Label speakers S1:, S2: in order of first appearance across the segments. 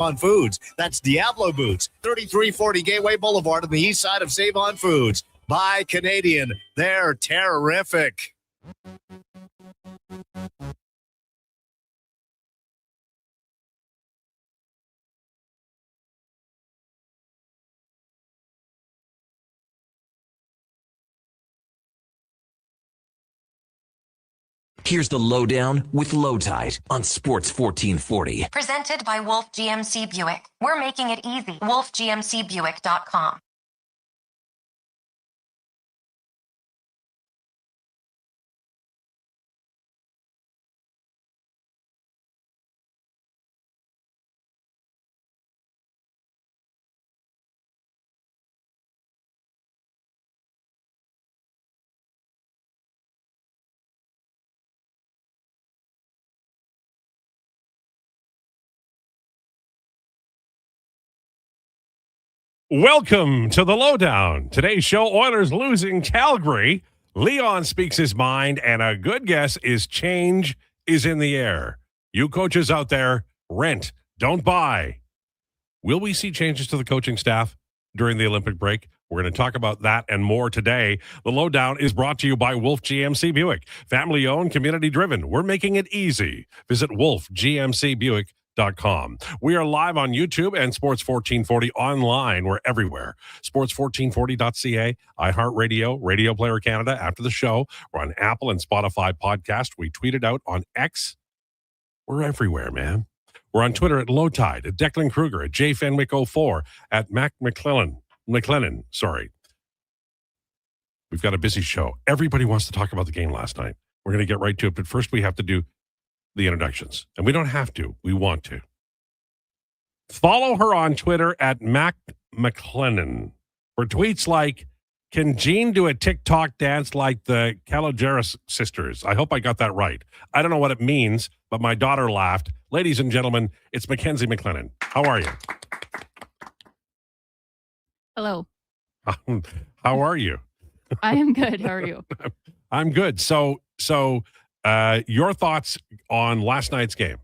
S1: On Foods. That's Diablo Boots, 3340 Gateway Boulevard on the east side of Save On Foods. Buy Canadian. They're terrific.
S2: Here's the Lowdown with Lowetide on Sports 1440.
S3: Presented by Wolf GMC Buick. We're making it easy. WolfGMCBuick.com.
S4: Welcome to the Lowdown. Today's show, Oilers losing Calgary. Leon speaks his mind, and a good guess is change is in the air. You coaches out there, rent, don't buy. Will we see changes to the coaching staff during the Olympic break? We're going to talk about that and more today. The Lowdown is brought to you by Wolf GMC Buick. Family-owned, community-driven. We're making it easy. Visit wolfgmcbuick.com. We are live on YouTube and Sports 1440 online. We're everywhere. Sports1440.ca, iHeartRadio, Radio Player Canada. After the show, we're on Apple and Spotify podcast. We tweet it out on X. We're everywhere, man. We're on Twitter at Lowetide, at Declan Krueger, at JFenwick04, at Mac McLennan. Sorry. We've got a busy show. Everybody wants to talk about the game last night. We're going to get right to it, but first we have to do the introductions. And we don't have to. We want to. Follow her on Twitter at Mac McLennan for tweets like, can Jean do a TikTok dance like the Calogero sisters? I hope I got that right. I don't know what it means, but my daughter laughed. Ladies and gentlemen, it's Mackenzie McLennan. How are you?
S5: Hello.
S4: How are you?
S5: I am good. How are you?
S4: I'm good. So your thoughts on last night's game?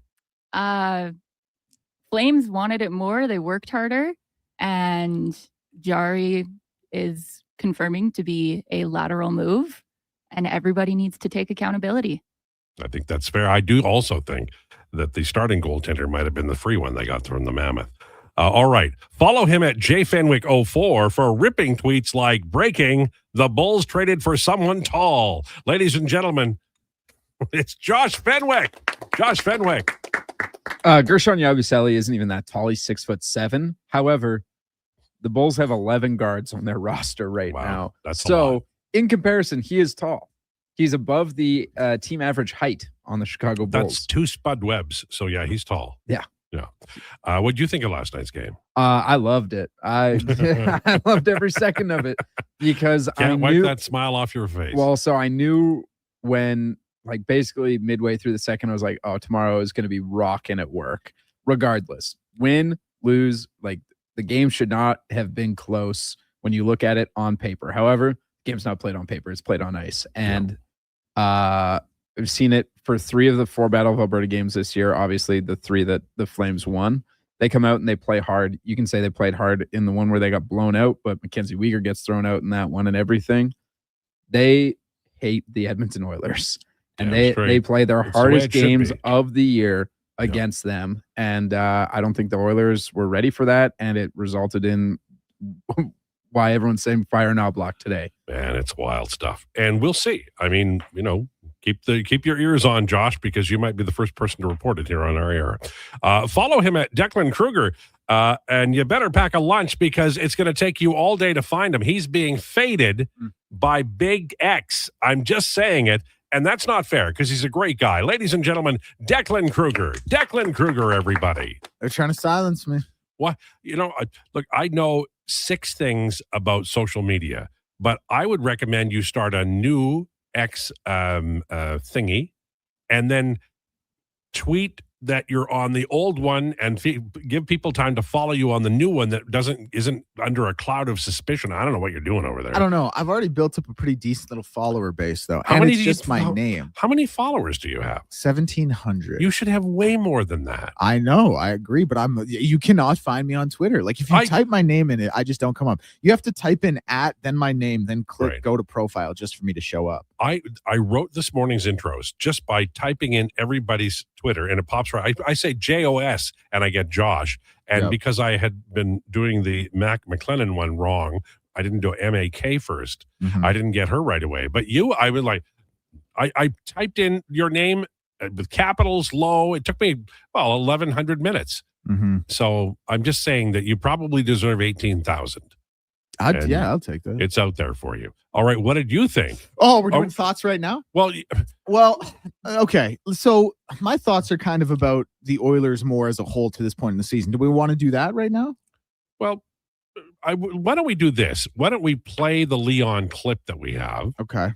S5: Flames wanted it more. They worked harder, and Jari is confirming to be a lateral move, and everybody needs to take accountability.
S4: I think that's fair. I do also think that the starting goaltender might have been the free one they got from the Mammoth. All right. Follow him at JFenwick04 for ripping tweets like, breaking, the Bulls traded for someone tall. Ladies and gentlemen, it's Josh Fenwick. Josh Fenwick.
S6: Gershon Yabusele isn't even that tall. He's 6'7". However, the Bulls have 11 guards on their roster right now.
S4: That's
S6: so in comparison, he is tall. He's above the team average height on the Chicago Bulls.
S4: That's 2 Spud Webbs. So yeah, he's tall.
S6: Yeah.
S4: What do you think of last night's game?
S6: I loved it. I loved every second of it because
S4: Can't wipe that smile off your face.
S6: Well, so I knew when, like, basically midway through the second, I was like, oh, tomorrow is going to be rocking at work. Regardless, win, lose, like, the game should not have been close when you look at it on paper. However, the game's not played on paper. It's played on ice. And I've seen it for 3 of the 4 Battle of Alberta games this year. Obviously, the 3 that the Flames won. They come out and they play hard. You can say they played hard in the one where they got blown out, but Mackenzie Weegar gets thrown out in that one and everything. They hate the Edmonton Oilers. And they play their hardest games of the year against them. And I don't think the Oilers were ready for that. And it resulted in why everyone's saying fire Knobloch today.
S4: Man, it's wild stuff. And we'll see. I mean, keep your ears on, Josh, because you might be the first person to report it here on our air. Follow him at Declan Krueger. And you better pack a lunch because it's going to take you all day to find him. He's being faded by Big X. I'm just saying it. And that's not fair because he's a great guy. Ladies and gentlemen, Declan Krueger. Declan Krueger, everybody.
S7: They're trying to silence me.
S4: What? Look, I know 6 things about social media, but I would recommend you start a new X thingy and then tweet that you're on the old one and give people time to follow you on the new one that isn't under a cloud of suspicion. I don't know what you're doing over there.
S7: I don't know. I've already built up a pretty decent little follower base, though.
S4: How
S7: and
S4: many
S7: it's just my name.
S4: How many followers do you have?
S7: 1,700.
S4: You should have way more than that.
S7: I know. I agree. But you cannot find me on Twitter. Like, if you type my name in it, I just don't come up. You have to type in @ then my name, then click go to profile just for me to show up.
S4: I wrote this morning's intros just by typing in everybody's Twitter, and it pops right. I say JOS and I get Josh. And because I had been doing the Mac McLennan one wrong, I didn't do MAK first. I didn't get her right away. But I was like, I typed in your name with capitals low. It took me 1,100 minutes. So I'm just saying that you probably deserve 18,000.
S7: I'll take that.
S4: It's out there for you. All right. What did you think?
S7: Oh, we're doing thoughts right now? Well, okay. So my thoughts are kind of about the Oilers more as a whole to this point in the season. Do we want to do that right now?
S4: Well, why don't we do this? Why don't we play the Leon clip that we have?
S7: Okay.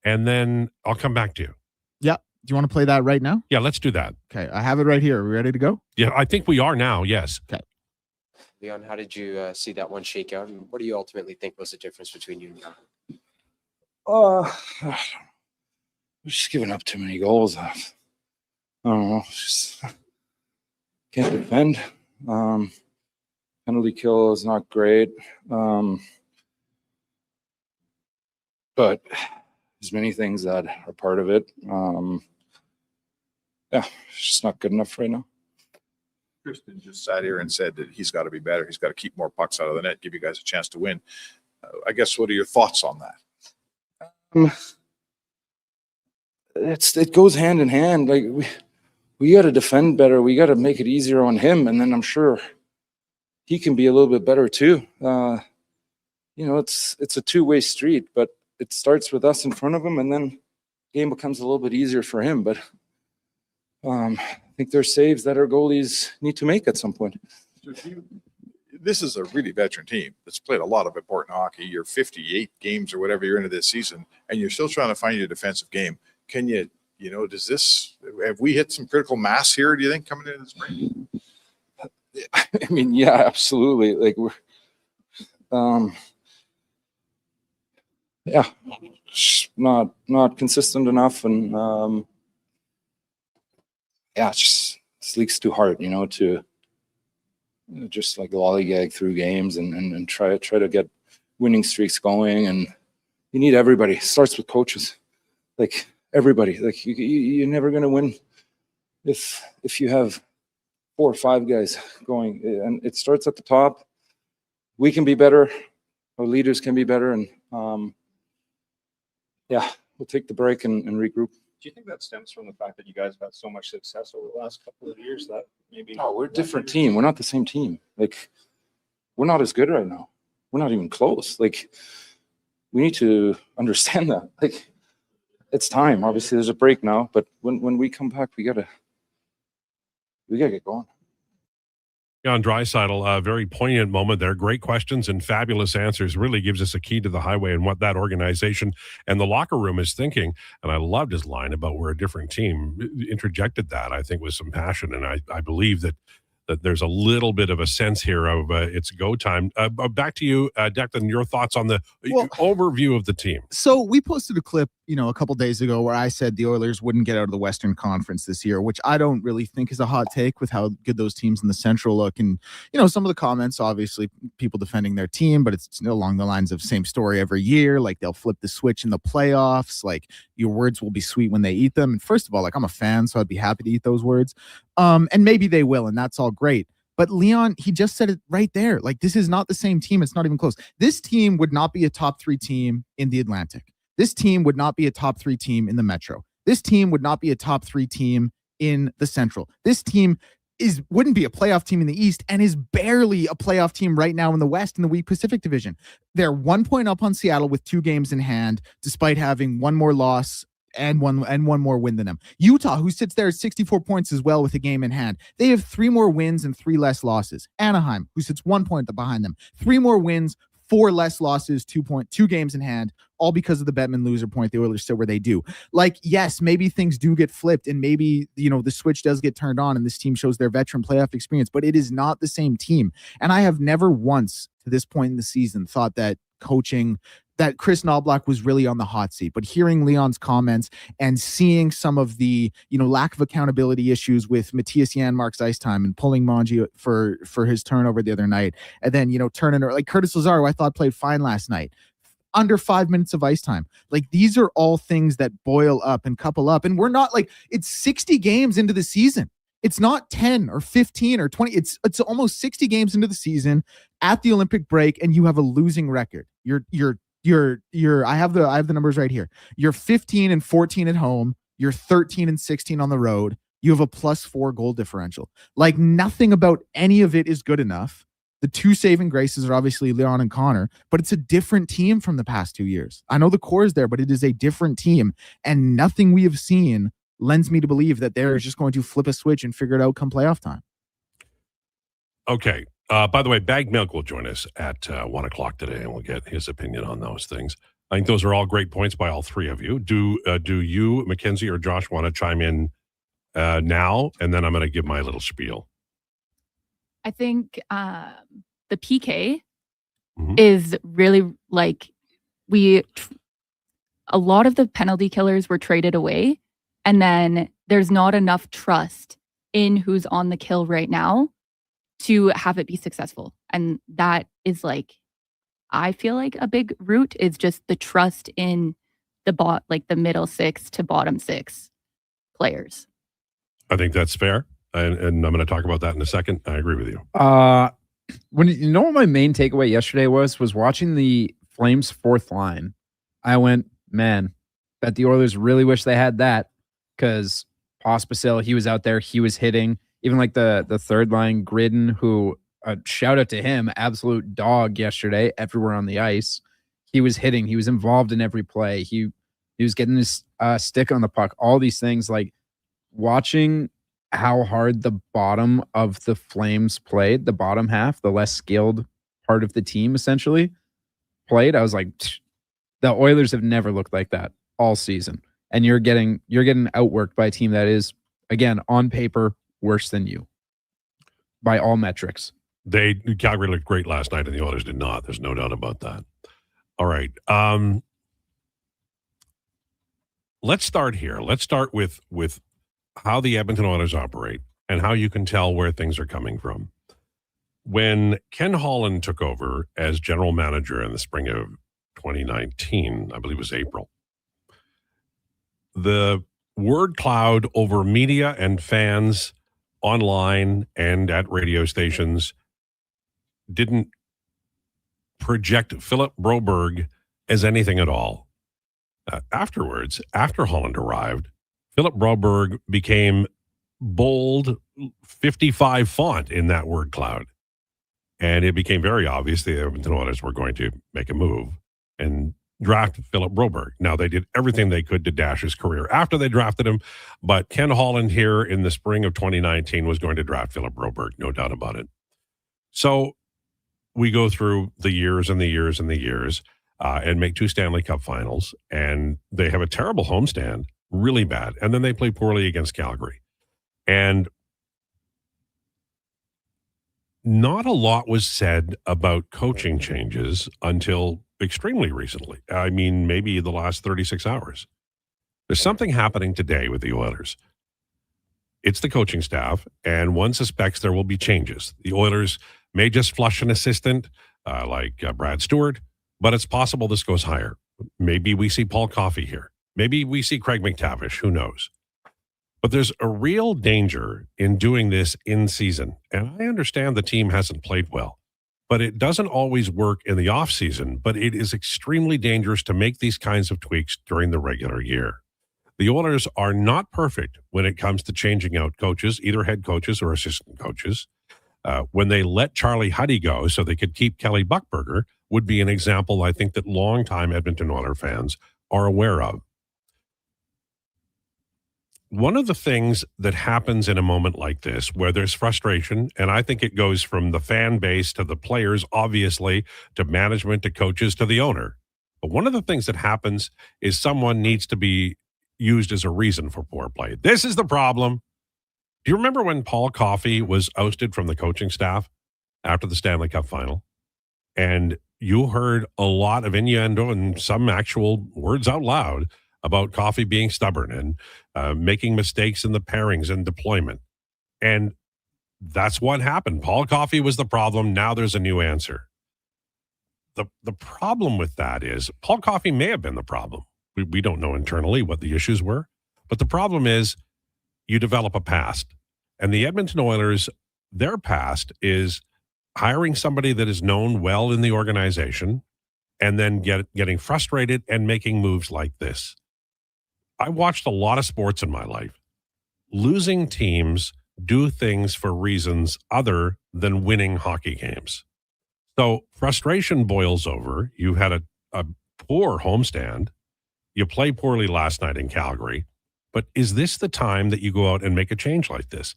S4: And then I'll come back to you.
S7: Yeah. Do you want to play that right now?
S4: Yeah, let's do that.
S7: Okay. I have it right here. Are we ready to go?
S4: Yeah, I think we are now. Yes.
S7: Okay.
S8: Leon, how did you see that one shake out, and what do you ultimately think was the difference between you and Jan?
S9: Just giving up too many goals. I don't know. Just can't defend. Penalty kill is not great. But there's many things that are part of it. It's just not good enough right now.
S10: Kristen just sat here and said that he's got to be better. He's got to keep more pucks out of the net, give you guys a chance to win. I guess, what are your thoughts on that?
S9: It goes hand in hand. Like, we got to defend better. We got to make it easier on him, and then I'm sure he can be a little bit better too. It's a two-way street, but it starts with us in front of him, and then the game becomes a little bit easier for him. But I think there's saves that our goalies need to make at some point.
S10: This is a really veteran team that's played a lot of important hockey. You're 58 games or whatever you're into this season, and you're still trying to find your defensive game. Can you, have we hit some critical mass here, do you think, coming into the spring?
S9: I mean, yeah, absolutely. Like, we're, not consistent enough, and it just leaks too hard, to just like lollygag through games and try to get winning streaks going. And you need everybody. It starts with coaches, like everybody. Like, you're never going to win if you have 4 or 5 guys going, and it starts at the top. We can be better. Our leaders can be better, and we'll take the break and regroup.
S11: Do you think that stems from the fact that you guys have had so much success over the last couple of years that maybe?
S9: No, we're a different team. We're not the same team. Like, we're not as good right now. We're not even close. Like, we need to understand that. Like, it's time. Obviously, there's a break now, but when we come back, we gotta get going.
S4: On Draisaitl, a very poignant moment there. Great questions and fabulous answers. Really gives us a key to the highway and what that organization and the locker room is thinking. And I loved his line about we're a different team. Interjected that, I think, with some passion. And I believe that there's a little bit of a sense here of it's go time. Back to you, Declan, your thoughts on the overview of the team.
S7: So we posted a clip, a couple days ago where I said the Oilers wouldn't get out of the Western Conference this year, which I don't really think is a hot take with how good those teams in the Central look. And, some of the comments, obviously people defending their team, but it's along the lines of same story every year. Like, they'll flip the switch in the playoffs. Like, your words will be sweet when they eat them. And first of all, like, I'm a fan, so I'd be happy to eat those words. And maybe they will, and that's all great. But Leon, he just said it right there. Like, this is not the same team. It's not even close. This team would not be a top 3 team in the Atlantic. This team would not be a top 3 team in the Metro. This team would not be a top 3 team in the Central. This team wouldn't be a playoff team in the East and is barely a playoff team right now in the West in the weak Pacific Division. They're 1 point up on Seattle with 2 games in hand, despite having 1 more loss and one more win than them. Utah, who sits there at 64 points as well with a game in hand, they have 3 more wins and 3 less losses. Anaheim, who sits 1 point behind them, 3 more wins, 4 less losses, 2 games in hand, all because of the Bettman loser point. The Oilers sit where they do. Like, yes, maybe things do get flipped and maybe, the switch does get turned on and this team shows their veteran playoff experience, but it is not the same team. And I have never once to this point in the season thought that that Chris Knobloch was really on the hot seat. But hearing Leon's comments and seeing some of the, lack of accountability issues with Matthias Janmark's ice time and pulling Manji for his turnover the other night, and then, turning like Curtis Lazaro, I thought played fine last night. Under 5 minutes of ice time. Like, these are all things that boil up and couple up. And we're not like, it's 60 games into the season. It's not 10 or 15 or 20. It's almost 60 games into the season at the Olympic break, and you have a losing record. I have the numbers right here. You're 15-14 at home. You're 13-16 on the road. You have a +4 goal differential. Like, nothing about any of it is good enough. The 2 saving graces are obviously Leon and Connor, but it's a different team from the past 2 years. I know the core is there, but it is a different team, and nothing we have seen lends me to believe that they're just going to flip a switch and figure it out come playoff time.
S4: Okay. By the way, Bagged Milk will join us at 1 o'clock today, and we'll get his opinion on those things. I think those are all great points by all three of you. Do you, Mackenzie, or Josh want to chime in now? And then I'm going to give my little spiel.
S5: I think the PK is really like a lot of the penalty killers were traded away, and then there's not enough trust in who's on the kill right now to have it be successful. And that is like, I feel like a big root is just the trust in the middle 6 to bottom 6 players.
S4: I think that's fair. And I'm going to talk about that in a second. I agree with you.
S6: What my main takeaway yesterday was watching the Flames 4th line. I went, man, bet the Oilers really wish they had that, because Pospisil, he was out there, he was hitting. Even like the 3rd line, Gridden, who shout out to him, absolute dog yesterday, everywhere on the ice. He was hitting, he was involved in every play. He was getting his stick on the puck. All these things, like watching how hard the bottom of the Flames played, the bottom half, the less skilled part of the team essentially played. I was like, the Oilers have never looked like that all season. And you're getting outworked by a team that is, again, on paper, worse than you by all metrics.
S4: Calgary looked great last night, and the Oilers did not. There's no doubt about that. All right. Let's start here. Let's start with how the Edmonton Oilers operate and how you can tell where things are coming from. When Ken Holland took over as general manager in the spring of 2019, I believe it was April, the word cloud over media and fans online and at radio stations didn't project Philip Broberg as anything at all. Afterwards, after Holland arrived, Philip Broberg became bold 55 font in that word cloud. And it became very obvious the Edmonton Oilers were going to make a move and draft Philip Broberg. Now, they did everything they could to dash his career after they drafted him, but Ken Holland here in the spring of 2019 was going to draft Philip Broberg, no doubt about it. So we go through the years and the years and the years and make 2 Stanley Cup finals, and they have a terrible homestand, really bad, and then they play poorly against Calgary. And not a lot was said about coaching changes until extremely recently. I mean, maybe the last 36 hours. There's something happening today with the Oilers. It's the coaching staff, and one suspects there will be changes. The Oilers may just flush an assistant like Brad Stewart, but it's possible this goes higher. Maybe we see Paul Coffey here. Maybe we see Craig McTavish. Who knows? But there's a real danger in doing this in season. And I understand the team hasn't played well, but it doesn't always work in the off season. But it is extremely dangerous to make these kinds of tweaks during the regular year. The Oilers are not perfect when it comes to changing out coaches, either head coaches or assistant coaches. When they let Charlie Huddy go so they could keep Kelly Buchberger would be an example I think that longtime Edmonton Oilers fans are aware of. one of the things that happens in a moment like this where there's frustration, and I think it goes from the fan base to the players, obviously, to management, to coaches, to the owner. But one of the things that happens is someone needs to be used as a reason for poor play. This is the problem. Do you remember when Paul Coffey was ousted from the coaching staff after the Stanley Cup final? And you heard a lot of innuendo and some actual words out loud about Coffey being stubborn and making mistakes in the pairings and deployment. And that's what happened. Paul Coffey was the problem. Now there's a new answer. The problem with that is Paul Coffey may have been the problem. We don't know internally what the issues were. But the problem is you develop a past. And the Edmonton Oilers, their past is hiring somebody that is known well in the organization and then getting frustrated and making moves like this. I watched a lot of sports in my life. Losing teams do things for reasons other than winning hockey games. So frustration boils over. You had a poor homestand. You played poorly last night in Calgary. But is this the time that you go out and make a change like this?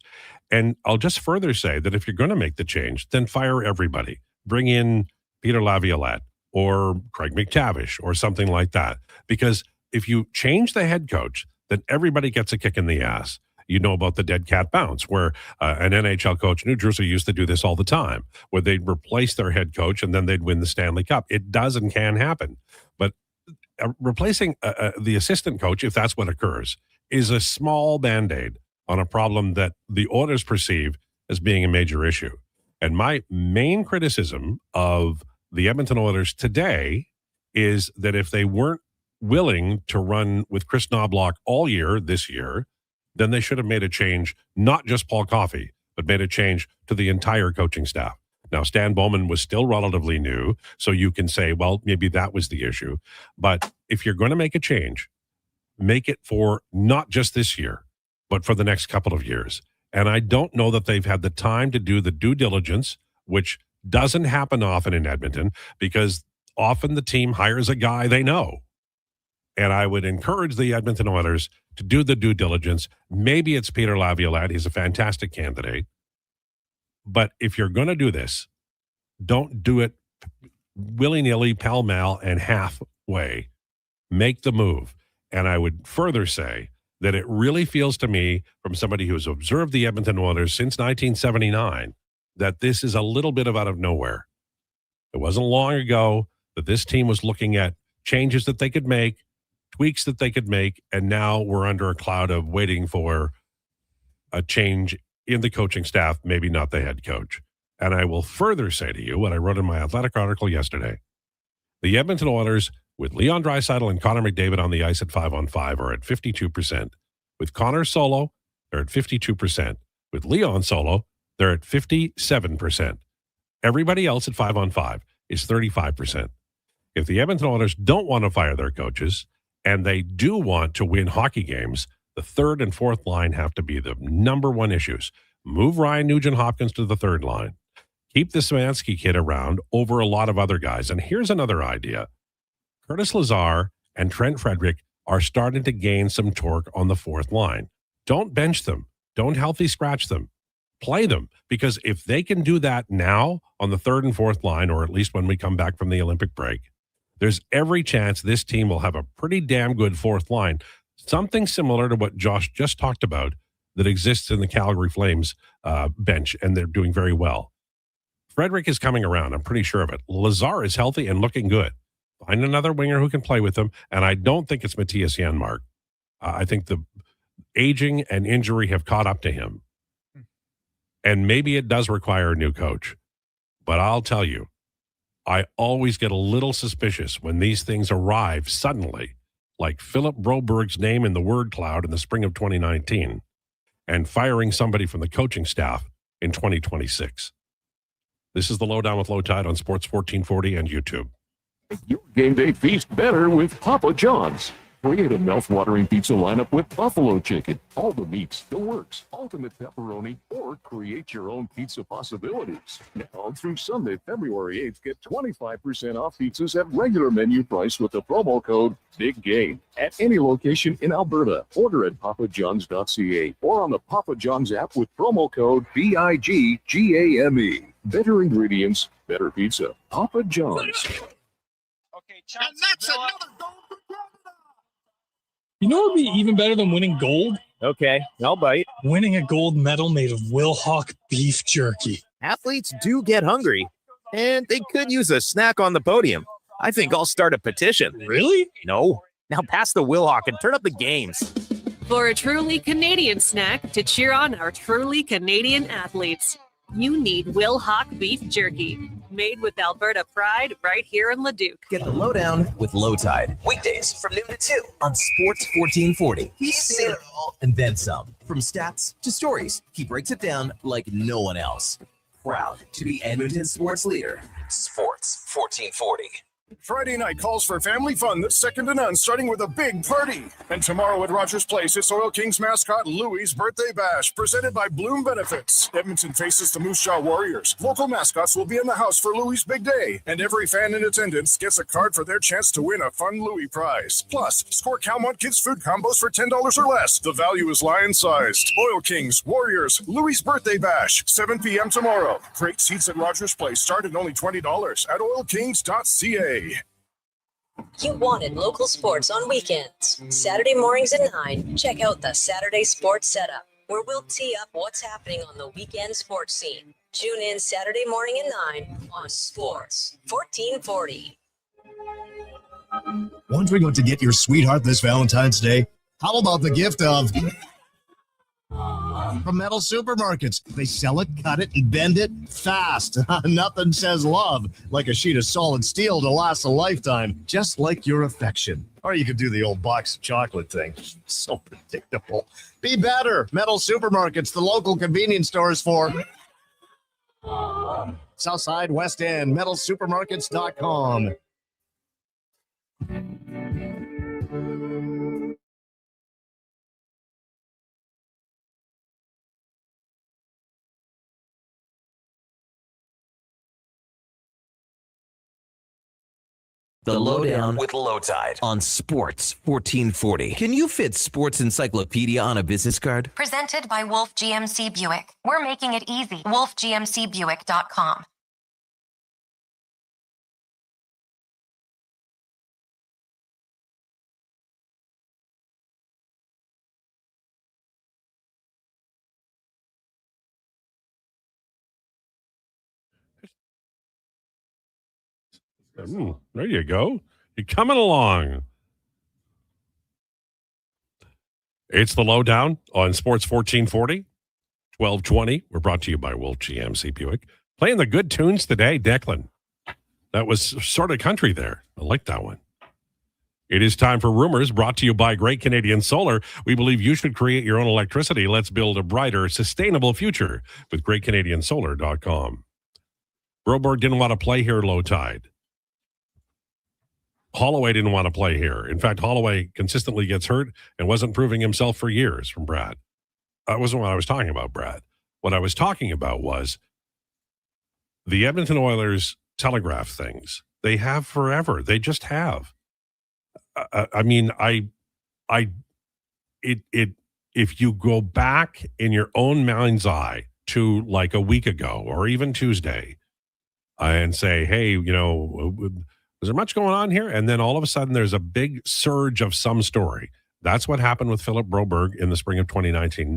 S4: And I'll just further say that if you're going to make the change, then fire everybody. Bring in Peter Laviolette or Craig McTavish or something like that. Because if you change the head coach, then everybody gets a kick in the ass. You know about the dead cat bounce, where an NHL coach, New Jersey used to do this all the time, where they'd replace their head coach and then they'd win the Stanley Cup. It does and can happen. But replacing the assistant coach, if that's what occurs, is a small Band-Aid on a problem that the Oilers perceive as being a major issue. And my main criticism of the Edmonton Oilers today is that if they weren't willing to run with Chris Knobloch all year this year, then they should have made a change, not just Paul Coffey, but made a change to the entire coaching staff. Now, Stan Bowman was still relatively new, so you can say, well, maybe that was the issue. But if you're going to make a change, make it for not just this year, but for the next couple of years. And I don't know that they've had the time to do the due diligence, which doesn't happen often in Edmonton, because often the team hires a guy they know. And I would encourage the Edmonton Oilers to do the due diligence. Maybe it's Peter Laviolette. He's a fantastic candidate. But if you're going to do this, don't do it willy-nilly, pell-mell, and halfway. Make the move. And I would further say that it really feels to me, from somebody who's observed the Edmonton Oilers since 1979, that this is a little bit of out of nowhere. It wasn't long ago that this team was looking at changes that they could make, tweaks that they could make, and now we're under a cloud of waiting for a change in the coaching staff, maybe not the head coach. And I will further say to you what I wrote in my Athletic article yesterday. The Edmonton Oilers, with Leon Draisaitl and Connor McDavid on the ice at 5-on-5, are at 52%. With Connor solo, they're at 52%. With Leon solo, they're at 57%. Everybody else at 5-on-5 is 35%. If the Edmonton Oilers don't want to fire their coaches, and they do want to win hockey games, the third and fourth line have to be the number one issues. Move Ryan Nugent-Hopkins to the third line. Keep the Szymanski kid around over a lot of other guys. And here's another idea. Curtis Lazar and Trent Frederick are starting to gain some torque on the fourth line. Don't bench them. Don't healthy scratch them. Play them. Because if they can do that now on the third and fourth line, or at least when we come back from the Olympic break, there's every chance this team will have a pretty damn good fourth line. Something similar to what Josh just talked about that exists in the Calgary Flames bench, and they're doing very well. Frederick is coming around. I'm pretty sure of it. Lazar is healthy and looking good. Find another winger who can play with him, and I don't think it's Matthias Janmark. I think the aging and injury have caught up to him. And maybe it does require a new coach. But I'll tell you, I always get a little suspicious when these things arrive suddenly, like Philip Broberg's name in the word cloud in the spring of 2019, and firing somebody from the coaching staff in 2026. This is the Lowdown with Lowetide on Sports 1440 and YouTube.
S12: Your game day feast better with Papa John's. Create a mouth-watering pizza lineup with buffalo chicken, all the meats, the works, ultimate pepperoni, or create your own pizza possibilities. Now through Sunday, February 8th, get 25% off pizzas at regular menu price with the promo code BIGGAME at any location in Alberta. Order at papajohns.ca or on the Papa John's app with promo code BIGGAME. Better ingredients, better pizza. Papa John's.
S11: Okay, and that's another goal for Canada. You know what would be even better than winning gold?
S13: Okay, I'll bite.
S11: Winning a gold medal made of Wilhock beef jerky.
S13: Athletes do get hungry, and they could use a snack on the podium. I think I'll start a petition.
S11: Really?
S13: No. Now pass the Wilhock and turn up the games.
S14: For a truly Canadian snack to cheer on our truly Canadian athletes, you need Wilhock beef jerky. Made with Alberta pride right here in Leduc.
S2: Get the Lowdown with Lowetide. Weekdays from noon to 2 on Sports 1440. He's seen it all and then some. From stats to stories, he breaks it down like no one else. Proud to be Edmonton's sports leader. Sports 1440.
S15: Friday night calls for family fun that's second to none, starting with a big party. And tomorrow at Rogers Place, it's Oil Kings mascot Louie's birthday bash, presented by Bloom Benefits. Edmonton faces the Moose Jaw Warriors. Local mascots will be in the house for Louie's big day, and every fan in attendance gets a card for their chance to win a fun Louie prize. Plus, score Calmont Kids food combos for $10 or less. The value is lion-sized. Oil Kings, Warriors, Louie's birthday bash, 7 p.m. tomorrow. Great seats at Rogers Place start at only $20 at oilkings.ca.
S16: You wanted local sports on weekends. Saturday mornings at 9, check out the Saturday Sports Setup, where we'll tee up what's happening on the weekend sports scene. Tune in Saturday morning at 9 on Sports 1440.
S1: Wondering what to get your sweetheart this Valentine's Day? How about the gift of... From Metal Supermarkets. They sell it, cut it, and bend it fast. Nothing says love like a sheet of solid steel to last a lifetime, just like your affection. Or you could do the old box of chocolate thing. So predictable. Be better. Metal Supermarkets, the local convenience stores for Southside, West End, metalsupermarkets.com.
S2: The Lowdown with Lowetide on Sports 1440. Can you fit Sports Encyclopedia on a business card?
S3: Presented by Wolf GMC Buick. We're making it easy. WolfGMCBuick.com.
S4: There you go. You're coming along. It's the Lowdown on Sports 1440, 1220. We're brought to you by Wolf GMC Buick. Playing the good tunes today, Declan. That was sort of country there. I like that one. It is time for Rumors, brought to you by Great Canadian Solar. We believe you should create your own electricity. Let's build a brighter, sustainable future with GreatCanadianSolar.com. Broberg didn't want to play here, Lowetide. Holloway didn't want to play here. In fact, Holloway consistently gets hurt and wasn't proving himself for years from Brad. That wasn't what I was talking about, Brad. What I was talking about was the Edmonton Oilers telegraph things. They have forever. They just have. If you go back in your own mind's eye to like a week ago or even Tuesday and say, hey, is there much going on here? And then all of a sudden there's a big surge of some story. That's what happened with Philip Broberg in the spring of 2019.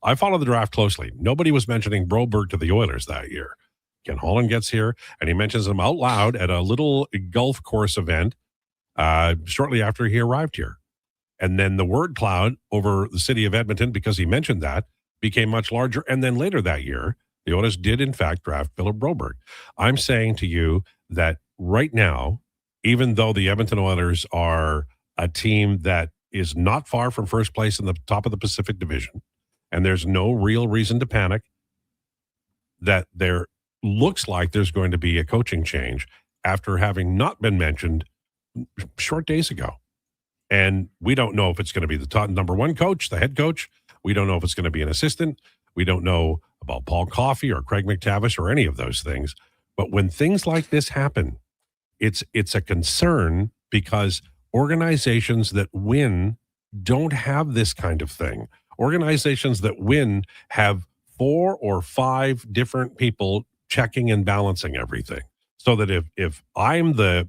S4: I follow the draft closely. Nobody was mentioning Broberg to the Oilers that year. Ken Holland gets here and he mentions him out loud at a little golf course event shortly after he arrived here. And then the word cloud over the city of Edmonton, because he mentioned that, became much larger. And then later that year, the Oilers did in fact draft Philip Broberg. I'm saying to you that right now, even though the Edmonton Oilers are a team that is not far from first place in the top of the Pacific Division, and there's no real reason to panic, that there looks like there's going to be a coaching change after having not been mentioned short days ago. And we don't know if it's going to be the top number one coach, the head coach. We don't know if it's going to be an assistant. We don't know about Paul Coffey or Craig McTavish or any of those things. But when things like this happen, it's a concern because organizations that win don't have this kind of thing. Organizations that win have 4 or 5 different people checking and balancing everything. So that if I'm the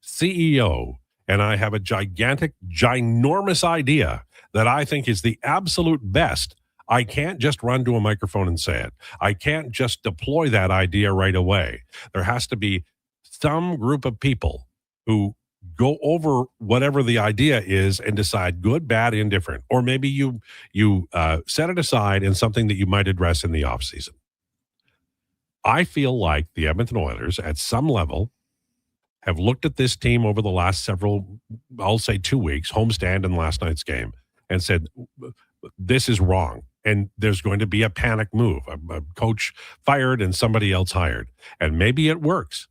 S4: CEO and I have a ginormous idea that I think is the absolute best, I can't just run to a microphone and say it. I can't just deploy that idea right away. There has to be some group of people who go over whatever the idea is and decide good, bad, indifferent. Or maybe you set it aside in something that you might address in the offseason. I feel like the Edmonton Oilers at some level have looked at this team over the last several, I'll say 2 weeks, homestand and last night's game, and said, this is wrong. And there's going to be a panic move, a coach fired and somebody else hired. And maybe it works.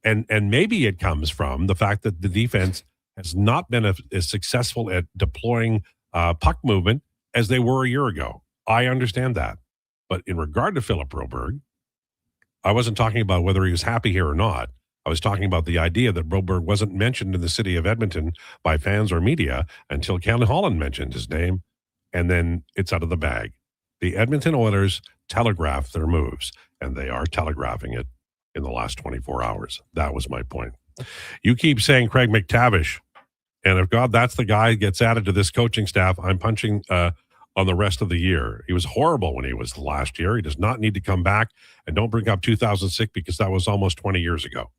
S4: And maybe it comes from the fact that the defense has not been as successful at deploying puck movement as they were a year ago. I understand that. But in regard to Philip Broberg, I wasn't talking about whether he was happy here or not. I was talking about the idea that Broberg wasn't mentioned in the city of Edmonton by fans or media until Ken Holland mentioned his name, and then it's out of the bag. The Edmonton Oilers telegraph their moves, and they are telegraphing it in the last 24 hours. That was my point. You keep saying Craig McTavish, and if God, that's the guy who gets added to this coaching staff, I'm punching on the rest of the year. He was horrible when he was last year. He does not need to come back, and don't bring up 2006 because that was almost 20 years ago.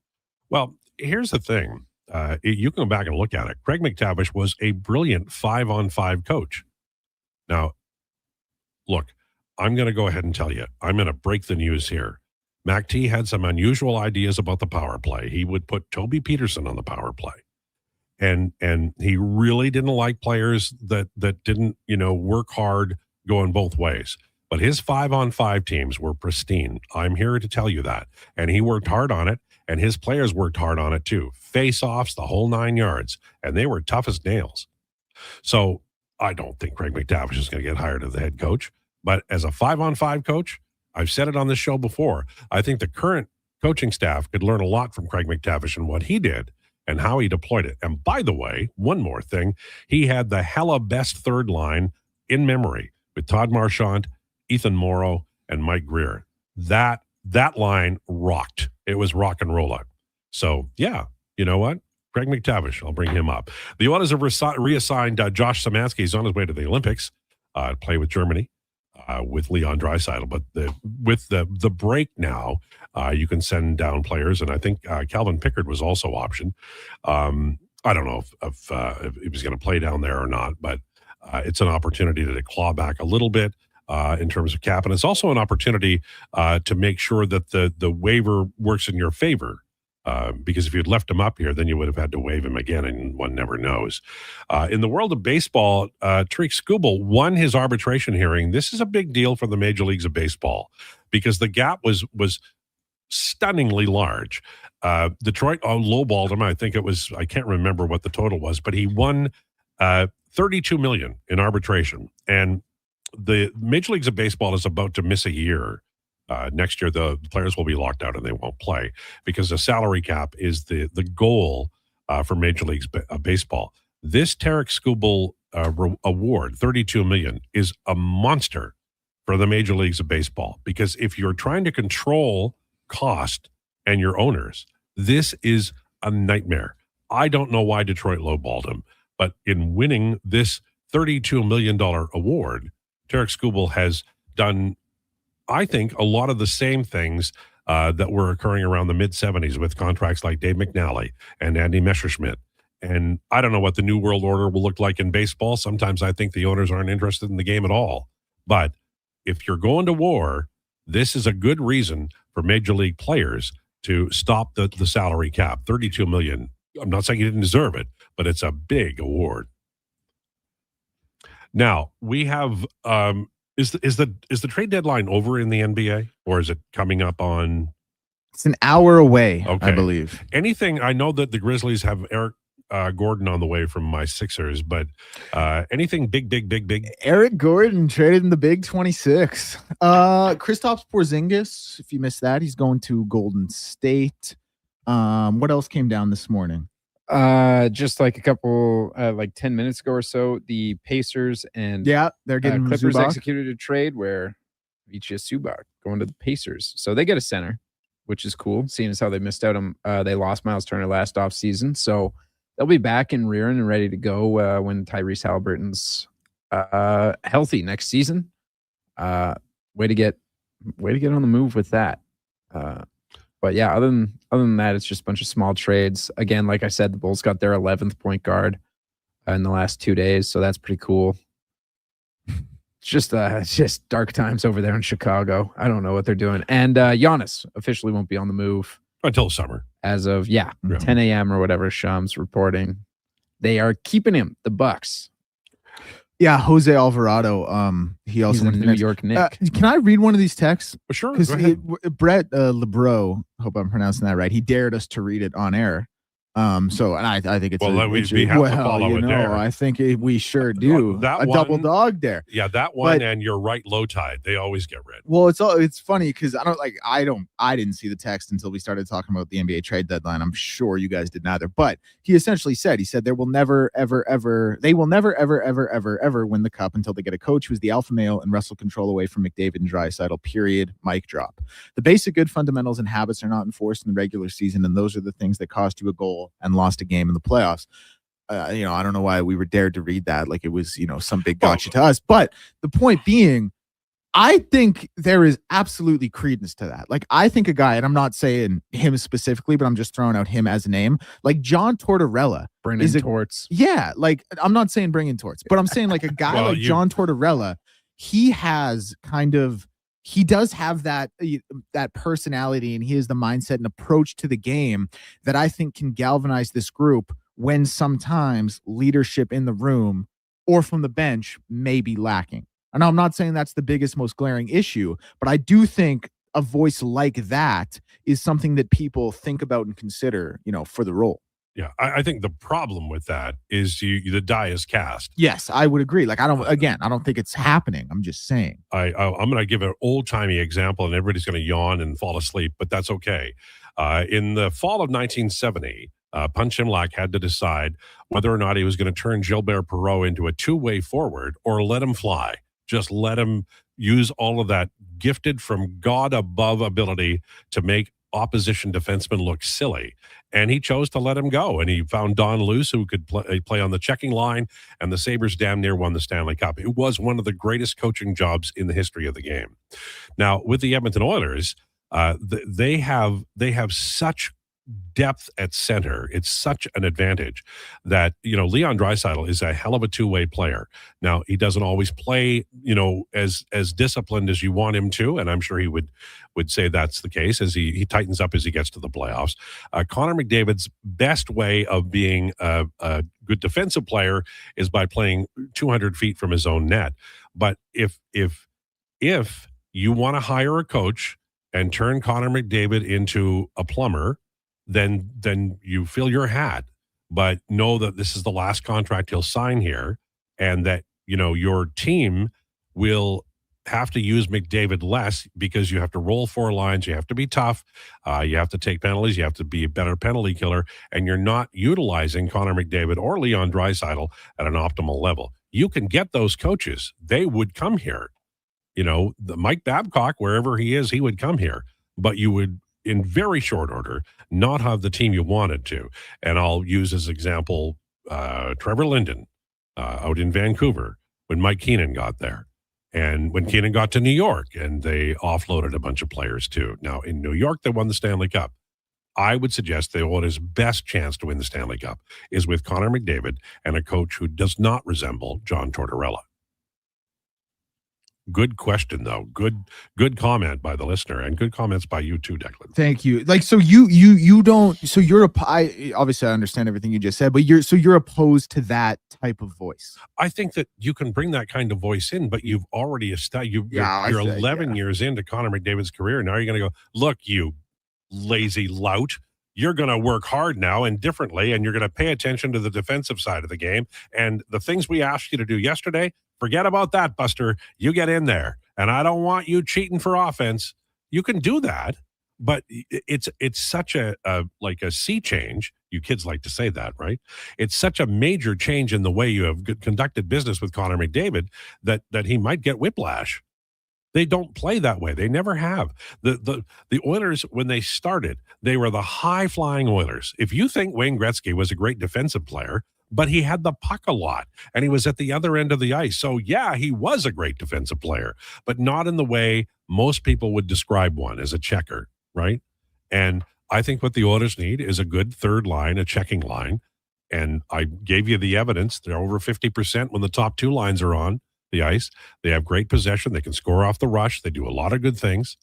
S4: Well, here's the thing. You can go back and look at it. Craig McTavish was a brilliant 5-on-5 coach. Now, look, I'm going to go ahead and tell you, I'm going to break the news here. Mac T had some unusual ideas about the power play. He would put Toby Peterson on the power play. And he really didn't like players that didn't, work hard going both ways. But his 5-on-5 teams were pristine. I'm here to tell you that. And he worked hard on it, and his players worked hard on it too. Face-offs, the whole 9 yards, and they were tough as nails. So I don't think Craig McTavish is going to get hired as the head coach. But as a 5-on-5 coach, I've said it on this show before, I think the current coaching staff could learn a lot from Craig McTavish and what he did and how he deployed it. And by the way, one more thing, he had the hella best third line in memory with Todd Marchand, Ethan Morrow, and Mike Greer. That line rocked. It was rock and roll out. So, yeah, you know what? Craig McTavish, I'll bring him up. The Oilers have reassigned Josh Szymanski. He's on his way to the Olympics to play with Germany with Leon Draisaitl. But with the break now, you can send down players, and I think Calvin Pickard was also optioned. I don't know if he was going to play down there or not, but it's an opportunity to claw back a little bit in terms of cap, and it's also an opportunity to make sure that the waiver works in your favor. Because if you'd left him up here, then you would have had to waive him again, and one never knows. In the world of baseball, Tariq Skubal won his arbitration hearing. This is a big deal for the major leagues of baseball because the gap was stunningly large. Detroit lowballed him. I think it was, I can't remember what the total was, but he won $32 million in arbitration. And the major leagues of baseball is about to miss a year. Next year, the players will be locked out and they won't play because the salary cap is the goal for Major League Baseball. This Tariq Skubal award, $32 million, is a monster for the Major Leagues of Baseball because if you're trying to control cost and your owners, this is a nightmare. I don't know why Detroit lowballed him, but in winning this $32 million award, Tariq Skubal has done, I think, a lot of the same things that were occurring around the mid-'70s with contracts like Dave McNally and Andy Messerschmidt. And I don't know what the new world order will look like in baseball. Sometimes I think the owners aren't interested in the game at all. But if you're going to war, this is a good reason for major league players to stop the salary cap. $32 million. I'm not saying he didn't deserve it, but it's a big award. Now, we have Is the trade deadline over in the NBA, or is it coming up on?
S7: It's an hour away, I believe.
S4: Anything? I know that the Grizzlies have Eric Gordon on the way from my Sixers, but anything big?
S7: Eric Gordon traded in the Big 26. Kristaps Porzingis, if you missed that, he's going to Golden State. What else came down this morning?
S6: Just like a couple, like 10 minutes ago or so, the Pacers and
S7: they're getting
S6: Clippers
S7: Zubac.
S6: executed a trade where Vichya Zubac going to the Pacers. So they get a center, which is cool, seeing as how they missed out on, they lost Miles Turner last offseason. So they'll be back in rearing and ready to go when Tyrese Halliburton's healthy next season. Way to get on the move with that. But yeah, other than that, it's just a bunch of small trades. Again, like I said, the Bulls got their 11th point guard in the last 2 days, so that's pretty cool. It's just dark times over there in Chicago. I don't know what they're doing. And Giannis officially won't be on the move
S4: until summer.
S6: As of 10 a.m. or whatever. Shams reporting they are keeping him. The Bucks.
S7: Yeah, Jose Alvarado. He also
S6: He's
S7: went
S6: a
S7: to
S6: New
S7: Knicks.
S6: York Knick.
S7: Can I read one of these texts?
S4: Sure.
S7: Because
S4: Go ahead.
S7: Brett Lebreau, hope I'm pronouncing that right. He dared us to read it on air. So, and I think it's
S4: we have to follow a dare.
S7: I think we sure do.
S4: That
S7: double dog dare.
S4: Yeah, that one, and you're right, Lowetide. They always get read.
S7: Well, it's funny because I didn't see the text until we started talking about the NBA trade deadline. I'm sure you guys did neither. But he essentially said, they will never, ever, ever win the cup until they get a coach who's the alpha male and wrestle control away from McDavid and Draisaitl. Period. Mic drop. The basic good fundamentals and habits are not enforced in the regular season, and those are the things that cost you a goal and lost a game in the playoffs. I don't know why we were dared to read that like it was, some big gotcha to us. But the point being, I think there is absolutely credence to that. Like, I think a guy, and I'm not saying him specifically, but I'm just throwing out him as a name, like John Tortorella.
S6: Torts.
S7: Yeah, like, I'm not saying bringing torts, but I'm saying like a guy John Tortorella, he does have that personality, and he has the mindset and approach to the game that I think can galvanize this group when sometimes leadership in the room or from the bench may be lacking. And I'm not saying that's the biggest, most glaring issue, but I do think a voice like that is something that people think about and consider, for the role.
S4: Yeah, I think the problem with that is the die is cast.
S7: Yes, I would agree. Like, I don't think it's happening. I'm just saying.
S4: I'm going to give an old-timey example, and everybody's going to yawn and fall asleep, but that's okay. In the fall of 1970, Punch Imlach had to decide whether or not he was going to turn Gilbert Perreault into a two-way forward or let him fly. Just let him use all of that gifted from God above ability to make opposition defensemen look silly. And he chose to let him go. And he found Don Luce, who could play on the checking line, and the Sabres damn near won the Stanley Cup. It was one of the greatest coaching jobs in the history of the game. Now, with the Edmonton Oilers, they have such depth at center. It's such an advantage that, Leon Draisaitl is a hell of a two-way player. Now, he doesn't always play, as disciplined as you want him to, and I'm sure he would say that's the case as he tightens up as he gets to the playoffs. Connor McDavid's best way of being a good defensive player is by playing 200 feet from his own net. But if you want to hire a coach and turn Connor McDavid into a plumber, then you fill your hat, but know that this is the last contract he'll sign here, and that your team will have to use McDavid less because you have to roll four lines, you have to be tough, you have to take penalties, you have to be a better penalty killer, and you're not utilizing Connor McDavid or Leon Draisaitl at an optimal level. You can get those coaches; they would come here. The Mike Babcock, wherever he is, he would come here, but you would, in very short order, not have the team you wanted to. And I'll use as example Trevor Linden out in Vancouver when Mike Keenan got there, and when Keenan got to New York, and they offloaded a bunch of players too. Now, in New York, they won the Stanley Cup. I would suggest that what his best chance to win the Stanley Cup is with Connor McDavid and a coach who does not resemble John Tortorella. Good question, though. Good comment by the listener, and good comments by you too, Declan.
S7: Thank you. Like, so you don't. So you're obviously I understand everything you just said, but you're opposed to that type of voice.
S4: I think that you can bring that kind of voice in, but you've already established. You're 11 years into Connor McDavid's career. Now you're going to go, look, you lazy lout. you're going to work hard now and differently, and you're going to pay attention to the defensive side of the game. And the things we asked you to do yesterday, forget about that, Buster. You get in there, and I don't want you cheating for offense. You can do that, but it's such a sea change. You kids like to say that, right? It's such a major change in the way you have conducted business with Connor McDavid that he might get whiplash. They don't play that way. They never have. The Oilers, when they started, they were the high-flying Oilers. If you think Wayne Gretzky was a great defensive player, but he had the puck a lot, and he was at the other end of the ice. So, yeah, he was a great defensive player, but not in the way most people would describe one, as a checker, right? And I think what the Oilers need is a good third line, a checking line. And I gave you the evidence. They're over 50% when the top two lines are on the ice. They have great possession. They can score off the rush. They do a lot of good things.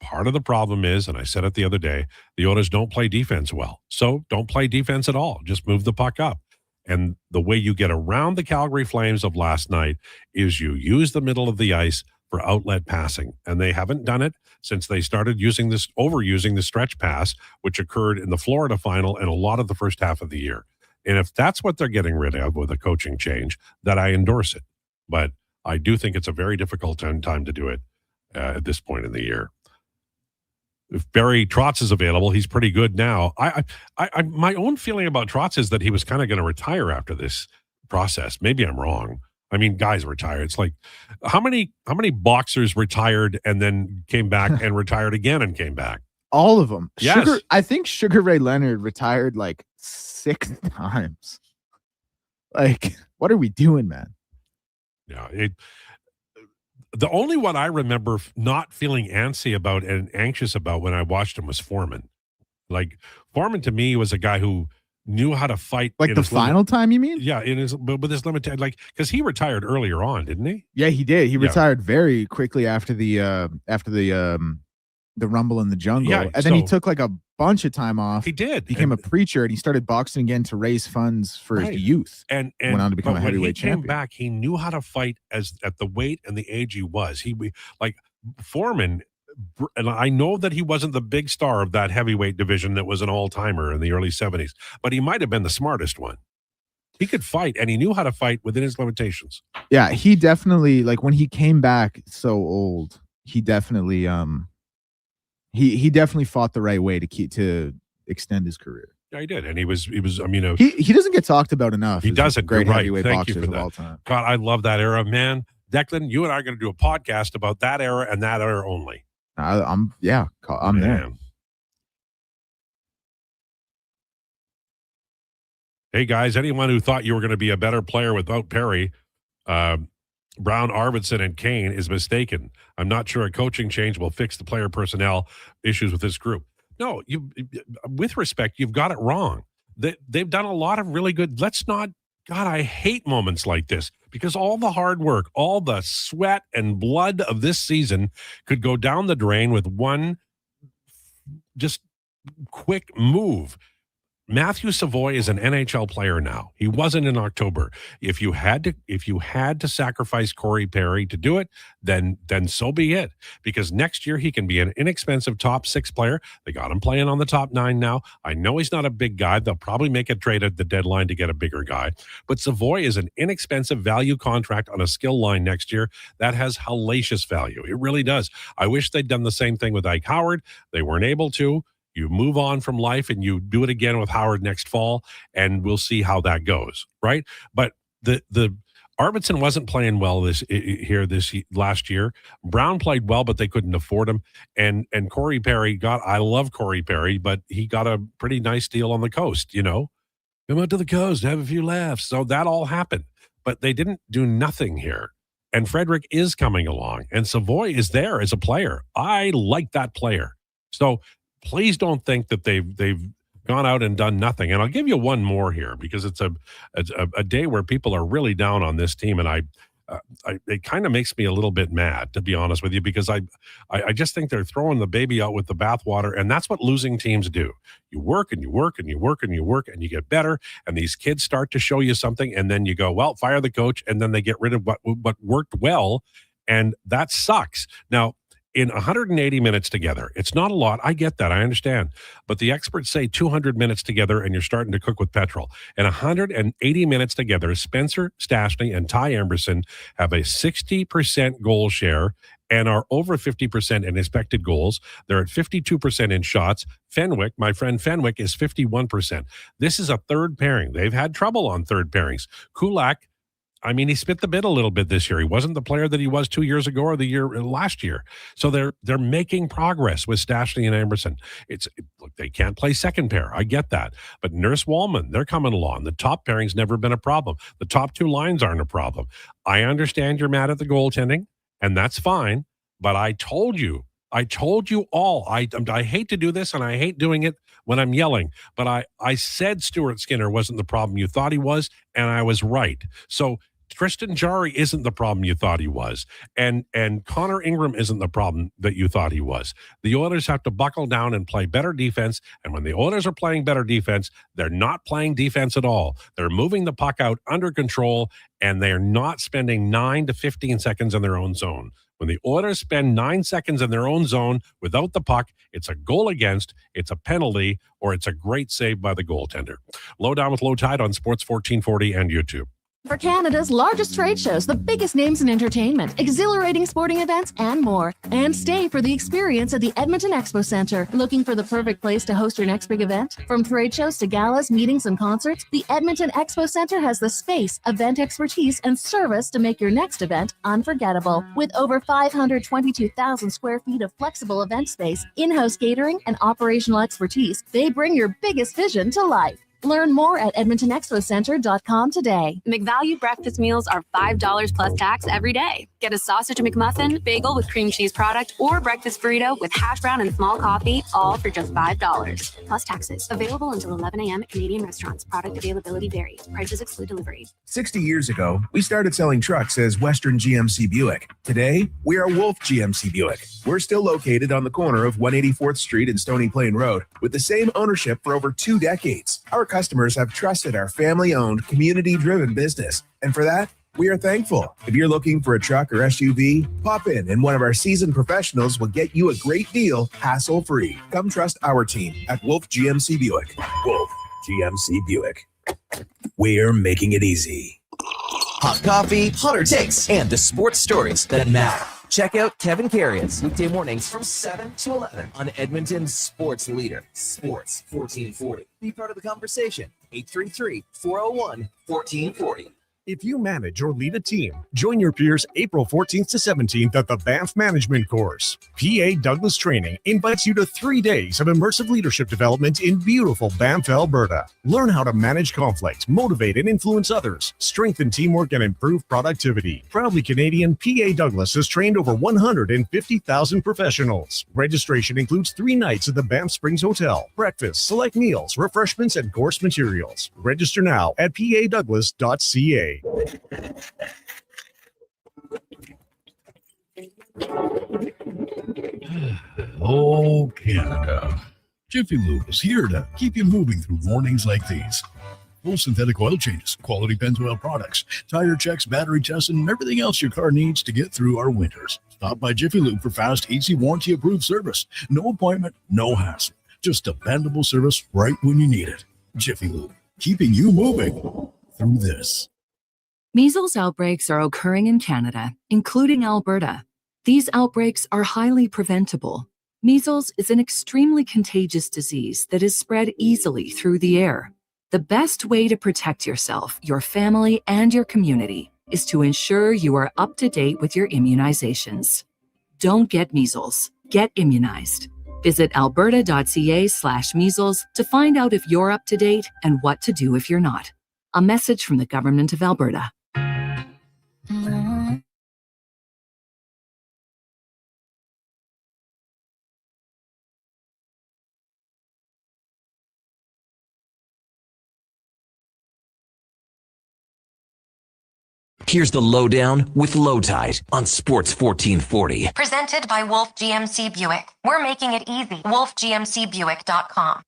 S4: Part of the problem is, and I said it the other day, the Oilers don't play defense well. So don't play defense at all. Just move the puck up. And the way you get around the Calgary Flames of last night is you use the middle of the ice for outlet passing. And they haven't done it since they started overusing the stretch pass, which occurred in the Florida final and a lot of the first half of the year. And if that's what they're getting rid of with a coaching change, that I endorse it. But I do think it's a very difficult time to do it at this point in the year. If Barry Trotz is available, he's pretty good now. I my own feeling about Trotz is that he was kind of going to retire after this process. Maybe I'm wrong. I mean, guys retire. It's like how many boxers retired and then came back and retired again and came back?
S7: All of them.
S4: Yes.
S7: I think Sugar Ray Leonard retired like 6 times. Like, what are we doing, man?
S4: Yeah. The only one I remember not feeling antsy about and anxious about when I watched him was Foreman. Like, Foreman to me was a guy who knew how to fight.
S7: Like the final time, you mean?
S4: Yeah, with his limited, like, because he retired earlier on, didn't he?
S7: Yeah, he did. He retired very quickly after the Rumble in the Jungle.
S4: Yeah,
S7: and then he took like a bunch of time off.
S4: He did.
S7: Became a preacher, and he started boxing again to raise funds for his youth.
S4: And
S7: went on to become a heavyweight champion.
S4: When he came back, he knew how to fight at the weight and the age he was. Like Foreman, and I know that he wasn't the big star of that heavyweight division that was an all-timer in the early 70s, but he might have been the smartest one. He could fight, and he knew how to fight within his limitations.
S7: Yeah, he definitely, like, when he came back so old, he definitely he definitely fought the right way to extend his career.
S4: Yeah, he did, and he was. I mean,
S7: he doesn't get talked about enough.
S4: He doesn't.
S7: Great
S4: You're right.
S7: heavyweight
S4: Thank
S7: boxers
S4: you for
S7: of
S4: that.
S7: all time.
S4: God, I love that era, man. Declan, you and I are going to do a podcast about that era and that era only.
S7: I'm there.
S4: Hey guys, anyone who thought you were going to be a better player without Perry, Brown, Arvidsson, and Kane is mistaken. I'm not sure a coaching change will fix the player personnel issues with this group. No, with respect, you've got it wrong. They've done a lot of really good. Let's not. God, I hate moments like this because all the hard work, all the sweat and blood of this season could go down the drain with one just quick move. Matthew Savoy is an NHL player now. He wasn't in October. If you had to sacrifice Corey Perry to do it, then so be it. Because next year he can be an inexpensive top 6 player. They got him playing on the top 9 now. I know he's not a big guy. They'll probably make a trade at the deadline to get a bigger guy. But Savoy is an inexpensive value contract on a skill line next year that has hellacious value. It really does. I wish they'd done the same thing with Ike Howard. They weren't able to. You move on from life and you do it again with Howard next fall, and we'll see how that goes, right? But the Arvidsson wasn't playing well this last year. Brown played well, but they couldn't afford him. And Corey Perry I love Corey Perry, but he got a pretty nice deal on the coast, you know. Come out to the coast, have a few laughs. So that all happened. But they didn't do nothing here. And Frederick is coming along. And Savoy is there as a player. I like that player. So please don't think that they've gone out and done nothing. And I'll give you one more here because it's a day where people are really down on this team, and it kind of makes me a little bit mad, to be honest with you, because I just think they're throwing the baby out with the bathwater, and that's what losing teams do. You work and you work and you work and you work and you get better, and these kids start to show you something, and then you go, well, fire the coach, and then they get rid of what worked well, and that sucks. Now, in 180 minutes together. It's not a lot. I get that. I understand. But the experts say 200 minutes together and you're starting to cook with petrol. In 180 minutes together, Spencer Stastny and Ty Emberson have a 60% goal share and are over 50% in expected goals. They're at 52% in shots. Fenwick, my friend Fenwick, is 51%. This is a third pairing. They've had trouble on third pairings. Kulak, I mean, he spit the bit a little bit this year. He wasn't the player that he was 2 years ago or the year last year. So they're making progress with Stastny and Emberson. Look, they can't play second pair. I get that. But Nurse Wallman, they're coming along. The top pairing's never been a problem. The top two lines aren't a problem. I understand you're mad at the goaltending, and that's fine. But I told you all. I hate to do this, and I hate doing it when I'm yelling. But I said Stuart Skinner wasn't the problem you thought he was, and I was right. So Tristan Jarry isn't the problem you thought he was. And Connor Ingram isn't the problem that you thought he was. The Oilers have to buckle down and play better defense. And when the Oilers are playing better defense, they're not playing defense at all. They're moving the puck out under control, and they're not spending 9 to 15 seconds in their own zone. When the Oilers spend 9 seconds in their own zone without the puck, it's a goal against, it's a penalty, or it's a great save by the goaltender. Lowdown with Lowetide on Sports 1440 and YouTube.
S17: For Canada's largest trade shows, the biggest names in entertainment, exhilarating sporting events, and more. And stay for the experience at the Edmonton Expo Centre. Looking for the perfect place to host your next big event? From trade shows to galas, meetings, and concerts, the Edmonton Expo Centre has the space, event expertise, and service to make your next event unforgettable. With over 522,000 square feet of flexible event space, in-house catering, and operational expertise, they bring your biggest vision to life. Learn more at EdmontonExpoCenter.com today.
S18: McValue breakfast meals are $5 plus tax every day. Get a sausage McMuffin, bagel with cream cheese product, or breakfast burrito with hash brown and small coffee, all for just $5 plus taxes. Available until 11 a.m. at Canadian restaurants. Product availability varies. Prices exclude delivery.
S19: 60 years ago, we started selling trucks as Western GMC Buick. Today, we are Wolf GMC Buick. We're still located on the corner of 184th Street and Stony Plain Road with the same ownership for over 2 decades. Our customers have trusted our family-owned, community-driven business, and for that, we are thankful. If you're looking for a truck or SUV, pop in and one of our seasoned professionals will get you a great deal, hassle-free. Come trust our team at Wolf GMC Buick. Wolf GMC Buick. We're making it easy.
S2: Hot coffee, hotter takes, and the sports stories that matter. Check out Kevin Carrions weekday mornings from 7 to 11 on Edmonton's sports leader, Sports 1440. Be part of the conversation. 833-401-1440.
S20: If you manage or lead a team, join your peers April 14th to 17th at the Banff Management Course. PA Douglas Training invites you to 3 days of immersive leadership development in beautiful Banff, Alberta. Learn how to manage conflict, motivate and influence others, strengthen teamwork and improve productivity. Proudly Canadian, PA Douglas has trained over 150,000 professionals. Registration includes 3 nights at the Banff Springs Hotel, breakfast, select meals, refreshments, and course materials. Register now at padouglas.ca.
S21: Oh, Canada. Jiffy Lube is here to keep you moving through mornings like these. Full synthetic oil changes, quality Pennzoil products, tire checks, battery tests, and everything else your car needs to get through our winters. Stop by Jiffy Lube for fast, easy, warranty-approved service. No appointment, no hassle. Just dependable service right when you need it. Jiffy Lube, keeping you moving through this.
S22: Measles outbreaks are occurring in Canada, including Alberta. These outbreaks are highly preventable. Measles is an extremely contagious disease that is spread easily through the air. The best way to protect yourself, your family, and your community is to ensure you are up to date with your immunizations. Don't get measles. Get immunized. Visit alberta.ca/measles to find out if you're up to date and what to do if you're not. A message from the Government of Alberta.
S2: Here's the Lowdown with Lowetide on Sports 1440.
S3: Presented by Wolf GMC Buick. We're making it easy. WolfGMCBuick.com.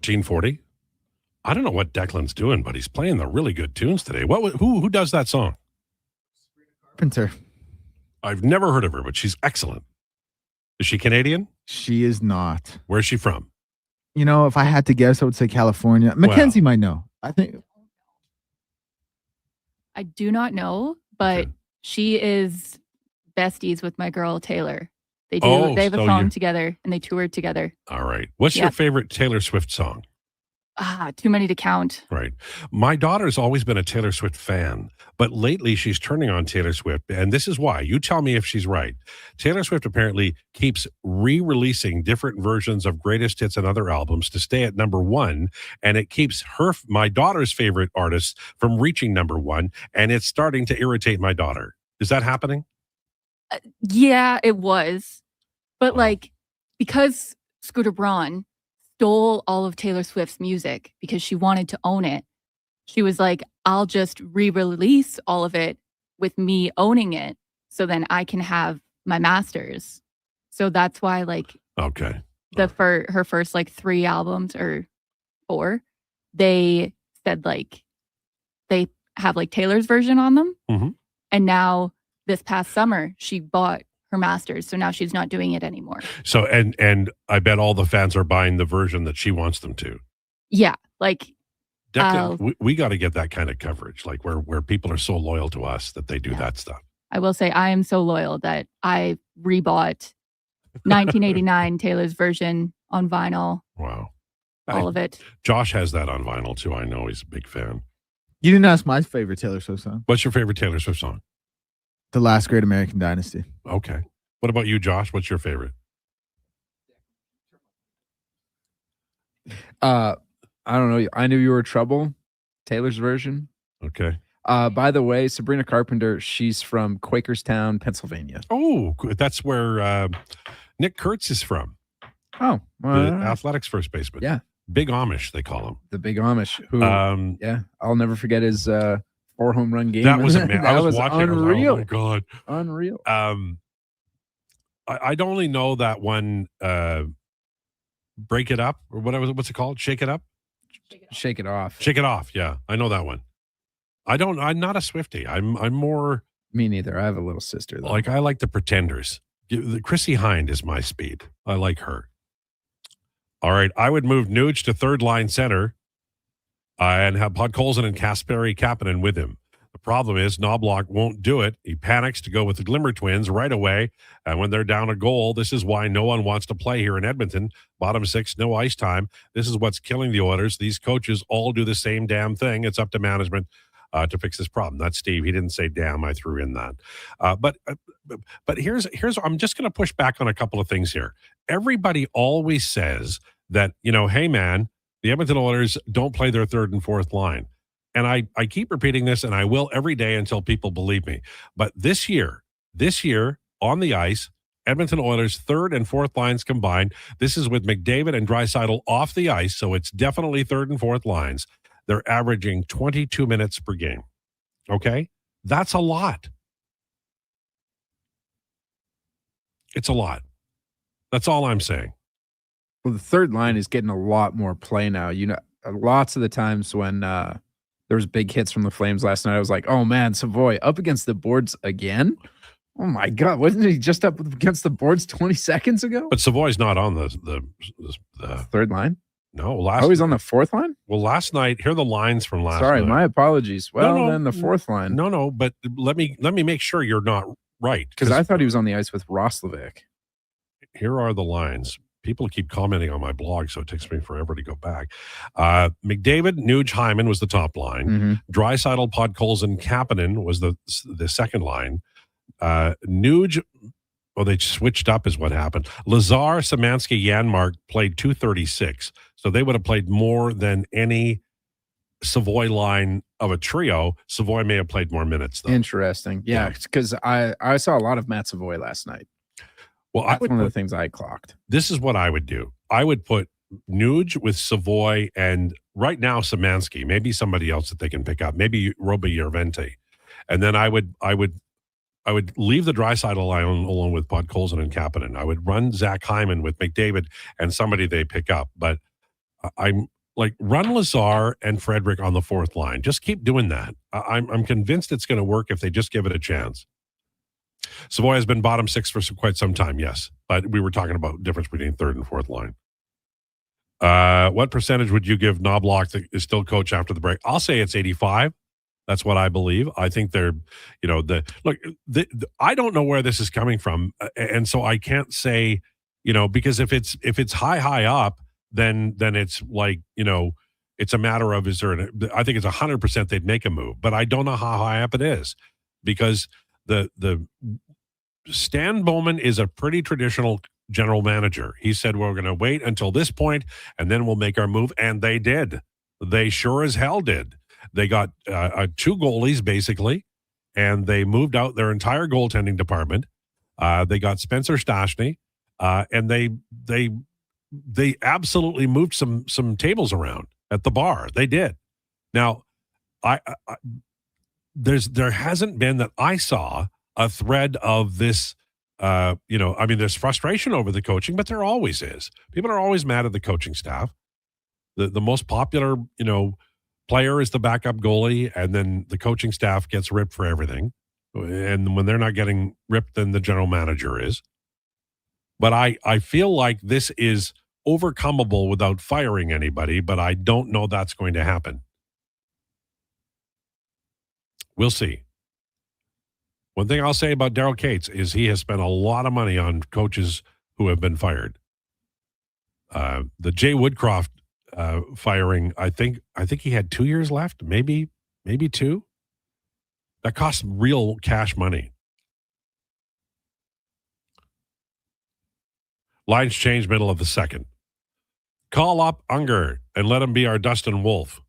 S4: 1440. I don't know what Declan's doing, but he's playing the really good tunes today. Who does that song?
S7: Carpenter.
S4: I've never heard of her, but she's excellent. Is she Canadian?
S7: She is not.
S4: Where's she from?
S7: You know, if I had to guess, I would say California. Mackenzie might know. I think.
S5: I do not know, but she is besties with my girl Taylor. They do.
S4: Oh,
S5: they have a
S4: so
S5: song
S4: you're-
S5: together, and they toured together.
S4: All right. What's your favorite Taylor Swift song?
S5: Too many to count.
S4: Right. My daughter's always been a Taylor Swift fan, but lately she's turning on Taylor Swift, and this is why. You tell me if she's right. Taylor Swift apparently keeps re-releasing different versions of greatest hits and other albums to stay at number one, and it keeps my daughter's favorite artists from reaching number one, and it's starting to irritate my daughter. Is that happening?
S5: Yeah, it was, but like because Scooter Braun stole all of Taylor Swift's music because she wanted to own it. She was like, I'll just re-release all of it with me owning it so then I can have my masters. So that's why like
S4: okay.
S5: Her first like 3 albums or 4, they said like they have like Taylor's version on them.
S4: Mm-hmm.
S5: And now this past summer she bought her masters, so now she's not doing it anymore.
S4: So and I bet all the fans are buying the version that she wants them to.
S5: Yeah, like
S4: Declan, we got to get that kind of coverage, like where people are so loyal to us that they do that stuff.
S5: I will say I am so loyal that I rebought 1989 Taylor's version on vinyl.
S4: Wow.
S5: All of it.
S4: Josh has that on vinyl too. I know he's a big fan.
S7: You didn't ask my favorite Taylor Swift song.
S4: What's your favorite Taylor Swift song?
S7: The Last Great American Dynasty.
S4: Okay. What about you, Josh? What's your favorite?
S6: I don't know. I Knew You Were Trouble, Taylor's version.
S4: Okay.
S6: By the way, Sabrina Carpenter, she's from Quakerstown, Pennsylvania.
S4: Oh, that's where Nick Kurtz is from.
S6: Oh,
S4: The Athletics first baseman.
S6: Yeah.
S4: Big Amish, they call him.
S6: The Big Amish. Who?
S4: Yeah,
S6: I'll never forget his 4-home run game.
S4: That was amazing. I
S6: That
S4: was watching.
S6: unreal.
S4: Oh my god,
S6: unreal.
S4: I only know that one. Break It Up or whatever. What's it called? Shake It Up.
S6: Shake It Off.
S4: Shake It Off. Yeah, I know that one. I'm not a Swiftie. I'm more.
S6: Me neither. I have a little sister though.
S4: Like I like the Pretenders. The Chrissy Hind is my speed. I like her. All right, I would move Nuge to third line center and have Podkolzin and Kasperi Kapanen with him. The problem is Knobloch won't do it. He panics to go with the Glimmer Twins right away. And when they're down a goal, this is why no one wants to play here in Edmonton. Bottom 6, no ice time. This is what's killing the Oilers. These coaches all do the same damn thing. It's up to management to fix this problem. That's Steve. He didn't say damn. I threw in that. But here's I'm just going to push back on a couple of things here. Everybody always says that, hey, man, the Edmonton Oilers don't play their third and fourth line. And I keep repeating this, and I will every day until people believe me. But this year on the ice, Edmonton Oilers' third and fourth lines combined. This is with McDavid and Draisaitl off the ice, so it's definitely third and fourth lines. They're averaging 22 minutes per game. Okay? That's a lot. It's a lot. That's all I'm saying.
S6: Well, the third line is getting a lot more play now. Lots of the times when there was big hits from the Flames last night, I was like, oh man, Savoy up against the boards again? Oh my God, wasn't he just up against the boards 20 seconds ago?
S4: But Savoy's not on the
S6: third line?
S4: No,
S6: he's on the fourth line?
S4: Well, last night, here are the lines from last night.
S6: Sorry, my apologies. Well,
S4: No,
S6: then the fourth line.
S4: No, but let me make sure you're not right.
S6: Because I thought he was on the ice with Roslovic.
S4: Here are the lines. People keep commenting on my blog, so it takes me forever to go back. McDavid, Nuge, Hyman was the top line.
S6: Mm-hmm.
S4: Draisaitl, Podkolzin, Kapanen was the second line. Nuge, they switched up is what happened. Lazar, Szymanski, Janmark played 236. So they would have played more than any Savoy line of a trio. Savoy may have played more minutes, though.
S6: Interesting. Yeah, because I saw a lot of Matt Savoy last night.
S4: Well,
S6: that's one of the things I clocked.
S4: This is what I would do. I would put Nuge with Savoy and right now Szymanski, maybe somebody else that they can pick up, maybe Roba Yervente. And then I would leave the Draisaitl line alone with Podkolzin and Kapanen. I would run Zach Hyman with McDavid and somebody they pick up. But I'm Like run Lazar and Frederick on the fourth line. Just keep doing that. I'm convinced it's going to work if they just give it a chance. Savoy has been bottom six for quite some time, yes. But we were talking about difference between third and fourth line. What percentage would you give Knobloch that is still coach after the break? I'll say it's 85. That's what I believe. I think they're, I don't know where this is coming from. And so I can't say, because if it's high up, then it's like, it's a matter of, I think it's 100% they'd make a move, but I don't know how high up it is because the Stan Bowman is a pretty traditional general manager. He said, we're going to wait until this point and then we'll make our move. And they did. They sure as hell did. They got 2 goalies basically, and they moved out their entire goaltending department. They got Spencer Stastny, and they absolutely moved some tables around at the bar. They did. Now, there hasn't been that I saw a thread of this. There's frustration over the coaching, but there always is. People are always mad at the coaching staff. The most popular, player is the backup goalie, and then the coaching staff gets ripped for everything. And when they're not getting ripped, then the general manager is. But I feel like this is overcomable without firing anybody, but I don't know that's going to happen. We'll see. One thing I'll say about Daryl Cates is he has spent a lot of money on coaches who have been fired. The Jay Woodcroft firing, I think he had 2 years left, maybe 2. That costs real cash money. Lines change middle of the second. Call up Unger and let him be our Dustin Wolf.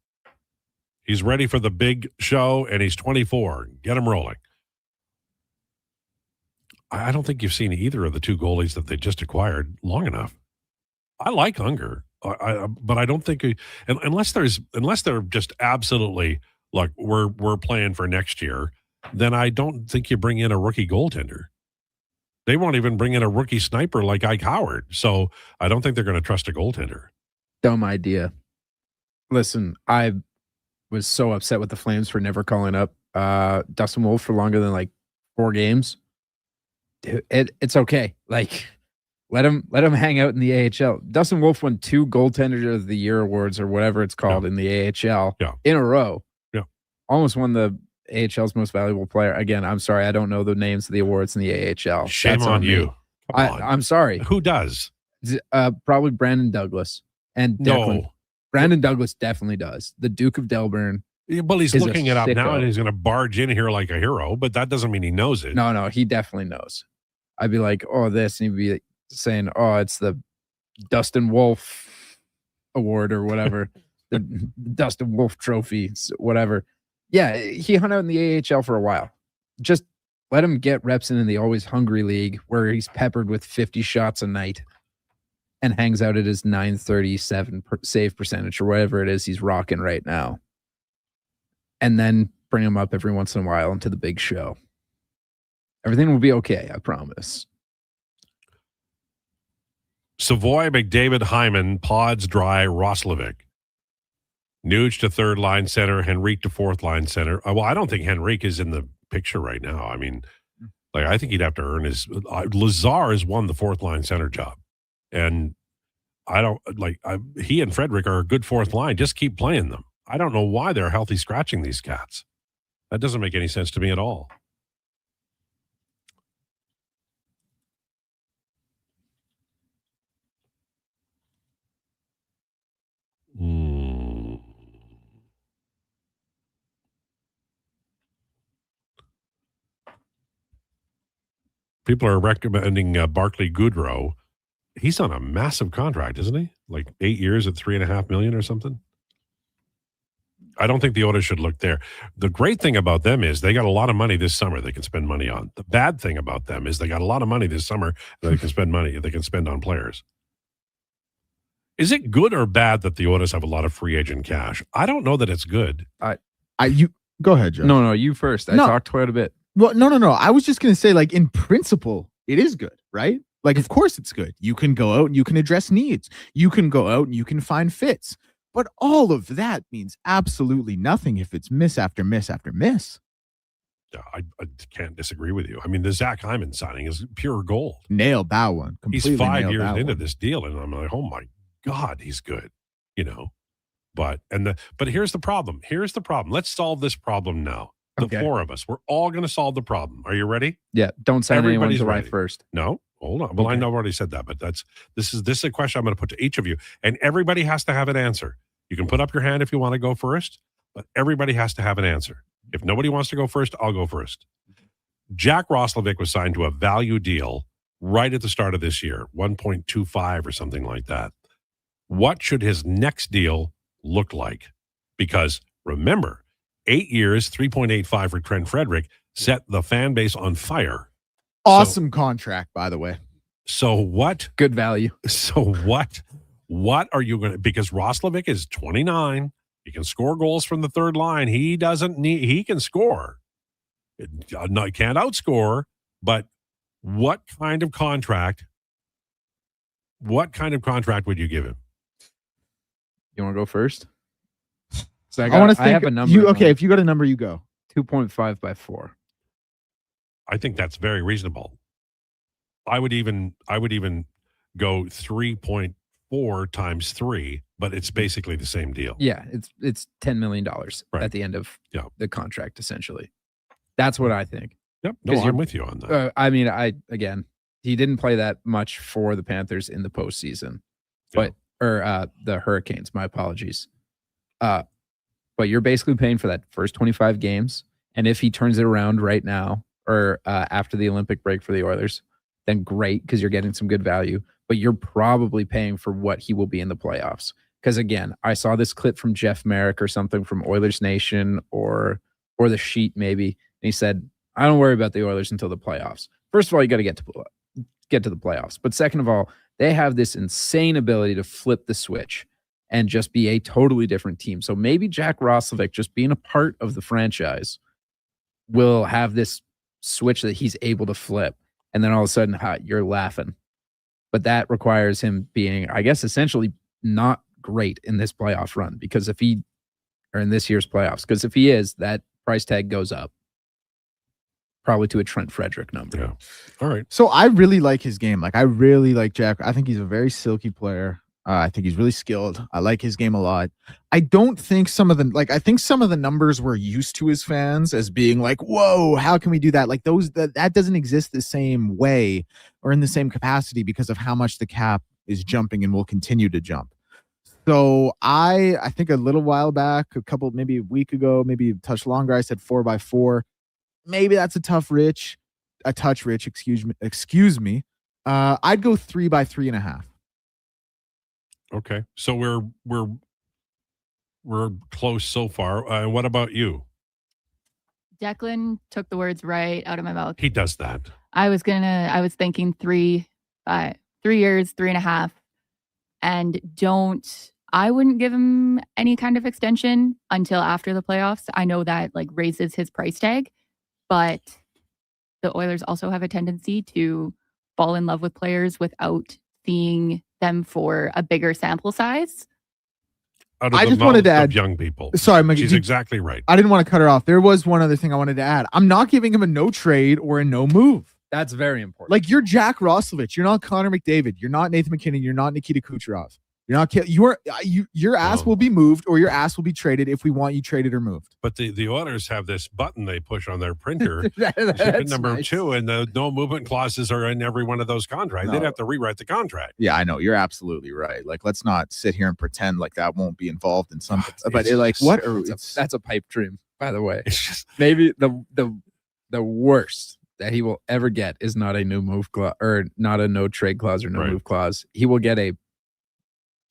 S4: He's ready for the big show, and he's 24. Get him rolling. I don't think you've seen either of the 2 goalies that they just acquired long enough. I like Unger, but I don't think unless they're just absolutely like we're playing for next year, then I don't think you bring in a rookie goaltender. They won't even bring in a rookie sniper like Ike Howard. So I don't think they're going to trust a goaltender.
S6: Dumb idea. Listen, I was so upset with the Flames for never calling up Dustin Wolf for longer than like 4 games. Dude, it's okay. Like, let him hang out in the AHL. Dustin Wolf won 2 Goaltender of the Year awards or whatever it's called in the AHL in a row.
S4: Yeah,
S6: almost won the AHL's most valuable player. Again, I'm sorry, I don't know the names of the awards in the AHL.
S4: Shame
S6: That's
S4: on you.
S6: I'm sorry.
S4: Who does?
S6: Probably Brandon Douglas and Declan.
S4: No.
S6: Brandon Douglas definitely does. The Duke of Delburn.
S4: Well, he's looking it up now, and he's going to barge in here like a hero, but that doesn't mean he knows it.
S6: No, he definitely knows. I'd be like, oh, this, and he'd be saying, oh, it's the Dustin Wolf Award or whatever, the Dustin Wolf Trophy, whatever. Yeah, he hung out in the AHL for a while. Just let him get reps in the always hungry league where he's peppered with 50 shots a night and hangs out at his 937 save percentage or whatever it is he's rocking right now. And then bring him up every once in a while into the big show. Everything will be okay, I promise.
S4: Savoy, McDavid, Hyman, Pods, Dry, Roslovic. Nuge to third line center, Henrique to fourth line center. Well, I don't think Henrique is in the picture right now. I mean, like, I think he'd have to earn his. Lazar has won the fourth line center job. And I don't he and Frederick are a good fourth line. Just keep playing them. I don't know why they're healthy scratching these cats. That doesn't make any sense to me at all. People are recommending Barclay Goodrow. He's on a massive contract, isn't he? Like 8 years at $3.5 million or something. I don't think the Oilers should look there. The great thing about them is they got a lot of money this summer they can spend money on. The bad thing about them is they got a lot of money this summer that they can spend money they can spend on players. Is it good or bad that the Oilers have a lot of free agent cash? I don't know that it's good.
S7: You go ahead, Joe.
S6: No, you first. I talked quite a bit.
S7: Well, no. I was just going to say, like, in principle, it is good, right? Like, of course it's good. You can go out and you can address needs. You can go out and you can find fits. But all of that means absolutely nothing if it's miss after miss after miss.
S4: Yeah, I can't disagree with you. I mean, the Zach Hyman signing is pure gold.
S7: Nailed that one.
S4: He's
S7: Completely
S4: 5
S7: nailed
S4: years
S7: that
S4: into
S7: one.
S4: this deal, and I'm like, oh my God, he's good. But here's the problem. Here's the problem. Let's solve this problem now. The
S6: Okay.
S4: four of us, we're all going to solve the problem. Are you ready?
S6: Yeah, don't sign anyone
S4: Everybody's
S6: July
S4: ready.
S6: 1st.
S4: No, hold on. Well, I know I've already said that, but this is a question I'm going to put to each of you, and everybody has to have an answer. You can put up your hand if you want to go first, but everybody has to have an answer. If nobody wants to go first, I'll go first. Jack Roslovic was signed to a value deal right at the start of this year, 1.25 or something like that. What should his next deal look like? Because remember, 8 years, 3.85 for Trent Frederick set the fan base on fire.
S7: Awesome contract, by the way.
S4: So what?
S6: Good value.
S4: So what are you going to, because Roslovic is 29. He can score goals from the third line. He can score. Can't outscore, but what kind of contract would you give him?
S6: You want to go first? So
S7: I want to think.
S6: I have a number.
S7: If you got a number, you go.
S6: 2.5 by 4.
S4: I think that's very reasonable. I would even go 3.4 times 3, but it's basically the same deal.
S6: Yeah, it's $10 million at the end of the contract, essentially. That's what I think.
S4: Yep. No, I'm with you on that.
S6: I mean, he didn't play that much for the Panthers in the postseason, but the Hurricanes. My apologies. But you're basically paying for that first 25 games, and if he turns it around right now or after the Olympic break for the Oilers, then great, because you're getting some good value. But you're probably paying for what he will be in the playoffs. Because again, I saw this clip from Jeff Merrick or something from Oilers Nation or the Sheet maybe, and he said, "I don't worry about the Oilers until the playoffs. First of all, you got to get to the playoffs. But second of all, they have this insane ability to flip the switch and just be a totally different team. So maybe Jack Roslovic, just being a part of the franchise, will have this switch that he's able to flip. And then all of a sudden, you're laughing. But that requires him being, I guess, essentially not great in this playoff run, because in this year's playoffs, because if he is, that price tag goes up. Probably to a Trent Frederick number.
S4: Yeah. All right.
S7: So I really like his game. Like, I really like Jack. I think he's a very silky player. I think he's really skilled. I like his game a lot. I don't think I think some of the numbers we're used to as fans as being like, whoa, how can we do that? Like that doesn't exist the same way or in the same capacity because of how much the cap is jumping and will continue to jump. So I think a little while back, maybe a week ago, maybe a touch longer, I said 4x4. Maybe that's a touch rich, excuse me. I'd go 3x3.5.
S4: Okay. So we're close so far. What about you?
S5: Declan took the words right out of my mouth.
S4: He does that.
S5: I was thinking 3 years, 3.5. And I wouldn't give him any kind of extension until after the playoffs. I know that raises his price tag, but the Oilers also have a tendency to fall in love with players without seeing them for a bigger sample size.
S7: I just wanted to add
S4: young people.
S7: Sorry, Maggie,
S4: she's exactly right.
S7: I didn't want to cut her off. There was one other thing I wanted to add. I'm not giving him a no trade or a no move.
S6: That's very important.
S7: Like, you're Jack Roslovic. You're not Connor McDavid. You're not Nathan McKinnon. You're not Nikita Kucherov. You're not. Your ass will be moved, or your ass will be traded if we want you traded or moved.
S4: But the Oilers have this button they push on their printer,
S7: That's
S4: number
S7: nice.
S4: 2, and the no movement clauses are in every one of those contracts.
S7: No.
S4: They'd have to rewrite the contract.
S7: Yeah, I know. You're absolutely right. Like, let's not sit here and pretend like that won't be involved in something. But
S6: That's a pipe dream, by the way. It's just maybe the worst that he will ever get is not a no move clause or not a no trade clause or no move clause. He will get a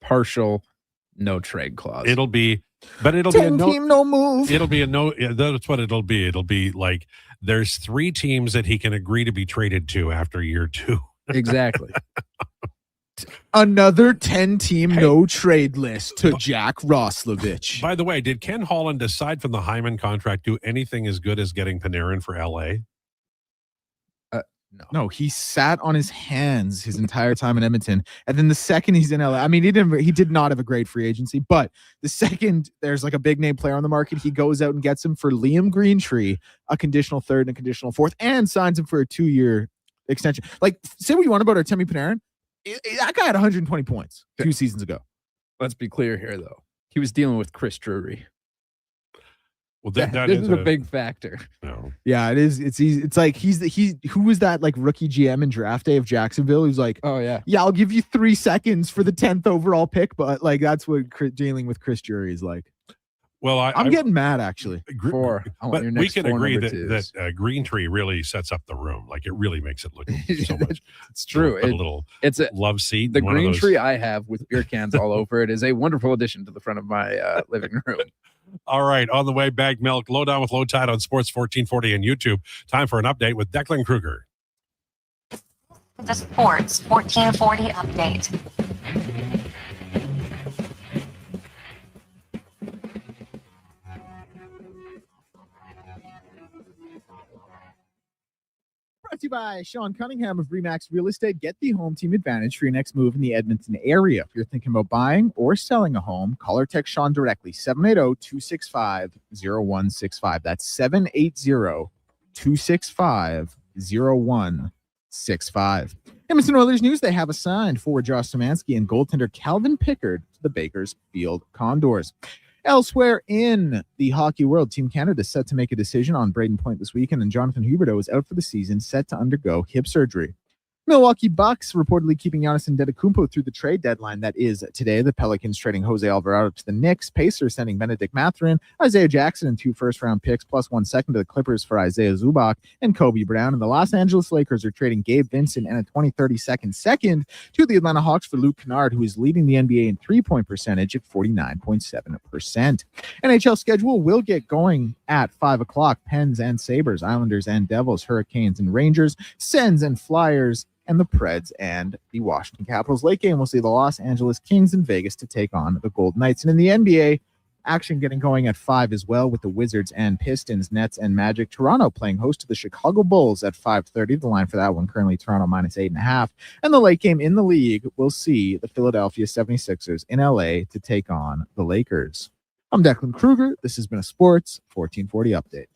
S6: partial no trade clause.
S4: It'll be a no
S7: team, no move.
S4: It'll be a no. That's what it'll be. It'll be like there's 3 teams that he can agree to be traded to after year 2.
S6: Exactly.
S7: Another 10-team no trade list to Jack Roslovic.
S4: By the way, did Ken Holland, aside from the Hyman contract, do anything as good as getting Panarin for LA?
S7: No, he sat on his hands his entire time in Edmonton. And then the second he's in LA, I mean, he did not have a great free agency, but the second there's like a big name player on the market, he goes out and gets him for Liam Greentree, a conditional third and a conditional fourth, and signs him for a 2-year extension. Like, say what you want about Artemi Panarin. That guy had 120 points 2 seasons ago.
S6: Let's be clear here, though. He was dealing with Chris Drury.
S4: Well, that
S6: this is a big factor.
S4: No.
S7: Yeah, it is. It's easy. It's like who was that like rookie GM in draft day of Jacksonville? Who's like,
S6: oh yeah,
S7: I'll give you 3 seconds for the 10th overall pick, but like that's what dealing with Chris Drury is like.
S4: Well,
S7: I'm getting mad actually.
S4: But we can agree that Greentree really sets up the room. Like it really makes it look so much.
S6: It's true.
S4: It's a love seat.
S6: The Greentree I have with beer cans all over it is a wonderful addition to the front of my living room.
S4: All right, on the way, Bagged Milk, Lowdown with Lowetide on Sports 1440 and YouTube. Time for an update with Declan Krueger.
S3: The Sports 1440 update.
S7: Brought to you by Sean Cunningham of Remax Real Estate. Get the home team advantage for your next move in the Edmonton area. If you're thinking about buying or selling a home, call or text Sean directly, 780-265-0165. That's 780-265-0165. Edmonton Oilers news, they have assigned forward Josh Szymanski and goaltender Calvin Pickard to the Bakersfield Condors. Elsewhere in the hockey world, Team Canada is set to make a decision on Braden Point this weekend, and Jonathan Huberdeau is out for the season, set to undergo hip surgery. Milwaukee Bucks reportedly keeping Giannis Antetokounmpo through the trade deadline. That is today. The Pelicans trading Jose Alvarado to the Knicks. Pacers sending Benedict Mathurin, Isaiah Jackson, and 2 first-round picks plus 1 second to the Clippers for Isaiah Zubac and Kobe Brown. And the Los Angeles Lakers are trading Gabe Vincent and a 2030 second to the Atlanta Hawks for Luke Kennard, who is leading the NBA in three-point percentage at 49.7%. NHL schedule will get going at 5 o'clock. Pens and Sabres, Islanders and Devils, Hurricanes and Rangers, Sens and Flyers, and the Preds and the Washington Capitals. Late game, we'll see the Los Angeles Kings in Vegas to take on the Golden Knights. And in the NBA, action getting going at 5 as well with the Wizards and Pistons, Nets and Magic. Toronto playing host to the Chicago Bulls at 5:30. The line for that one currently Toronto minus 8.5. And the late game in the league, we'll see the Philadelphia 76ers in LA to take on the Lakers. I'm Declan Krueger. This has been a Sports 1440 update.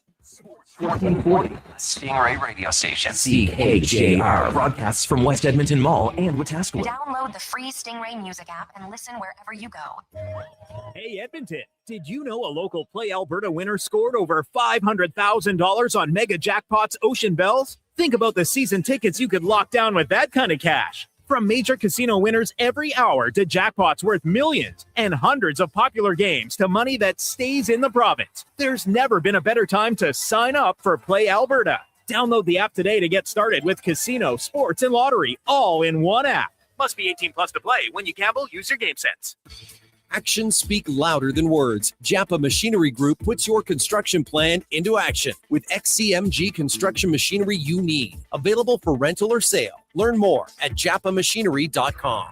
S2: 1440 Stingray Radio Station. CHJR broadcasts from West Edmonton Mall and Wetaskiwin.
S3: Download the free Stingray music app and listen wherever you go.
S8: Hey, Edmonton, did you know a local Play Alberta winner scored over $500,000 on Mega Jackpots Ocean Bells? Think about the season tickets you could lock down with that kind of cash. From major casino winners every hour to jackpots worth millions and hundreds of popular games to money that stays in the province, there's never been a better time to sign up for Play Alberta. Download the app today to get started with casino, sports, and lottery all in one app. Must be 18 plus to play. When you gamble, use your game sense.
S10: Actions speak louder than words. Japa Machinery Group puts your construction plan into action with XCMG construction machinery you need. Available for rental or sale. Learn more at japamachinery.com.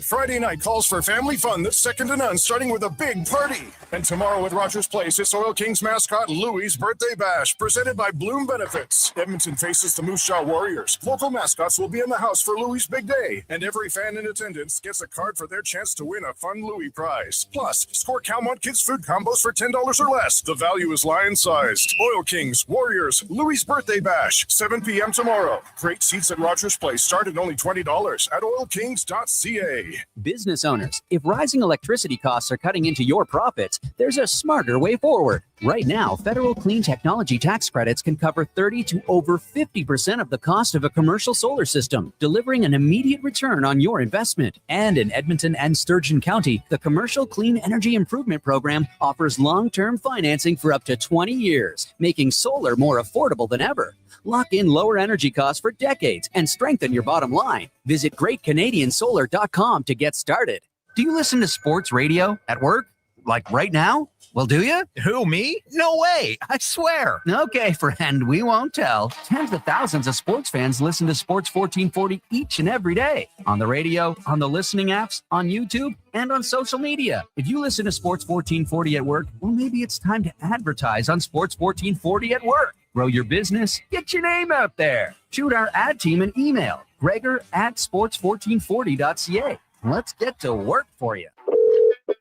S15: Friday night calls for family fun that's second to none, starting with a big party. And tomorrow at Rogers Place, it's Oil Kings mascot Louis' birthday bash, presented by Bloom Benefits. Edmonton faces the Moose Jaw Warriors. Local mascots will be in the house for Louis' big day, and every fan in attendance gets a card for their chance to win a fun Louis prize. Plus, score Calmont Kids food combos for $10 or less. The value is lion-sized. Oil Kings, Warriors, Louis' birthday bash, 7 p.m. tomorrow. Great seats at Rogers Place start at only $20 at oilkings.ca.
S23: Business owners, if rising electricity costs are cutting into your profits, there's a smarter way forward. Right now, federal clean technology tax credits can cover 30 to over 50% of the cost of a commercial solar system, delivering an immediate return on your investment. And in Edmonton and Sturgeon County, the Commercial Clean Energy Improvement Program offers long-term financing for up to 20 years, making solar more affordable than ever. Lock in lower energy costs for decades and strengthen your bottom line. Visit GreatCanadianSolar.com to get started.
S2: Do you listen to sports radio at work? Like right now? Well, do you?
S13: Who, me? No way. I swear.
S2: Okay, friend, we won't tell. Tens of thousands of sports fans listen to Sports 1440 each and every day. On the radio, on the listening apps, on YouTube, and on social media. If you listen to Sports 1440 at work, well, maybe it's time to advertise on Sports 1440 at work.
S23: Grow your business, get your name out there. Shoot our ad team an email, gregor@sports1440.ca. Let's get to work for you.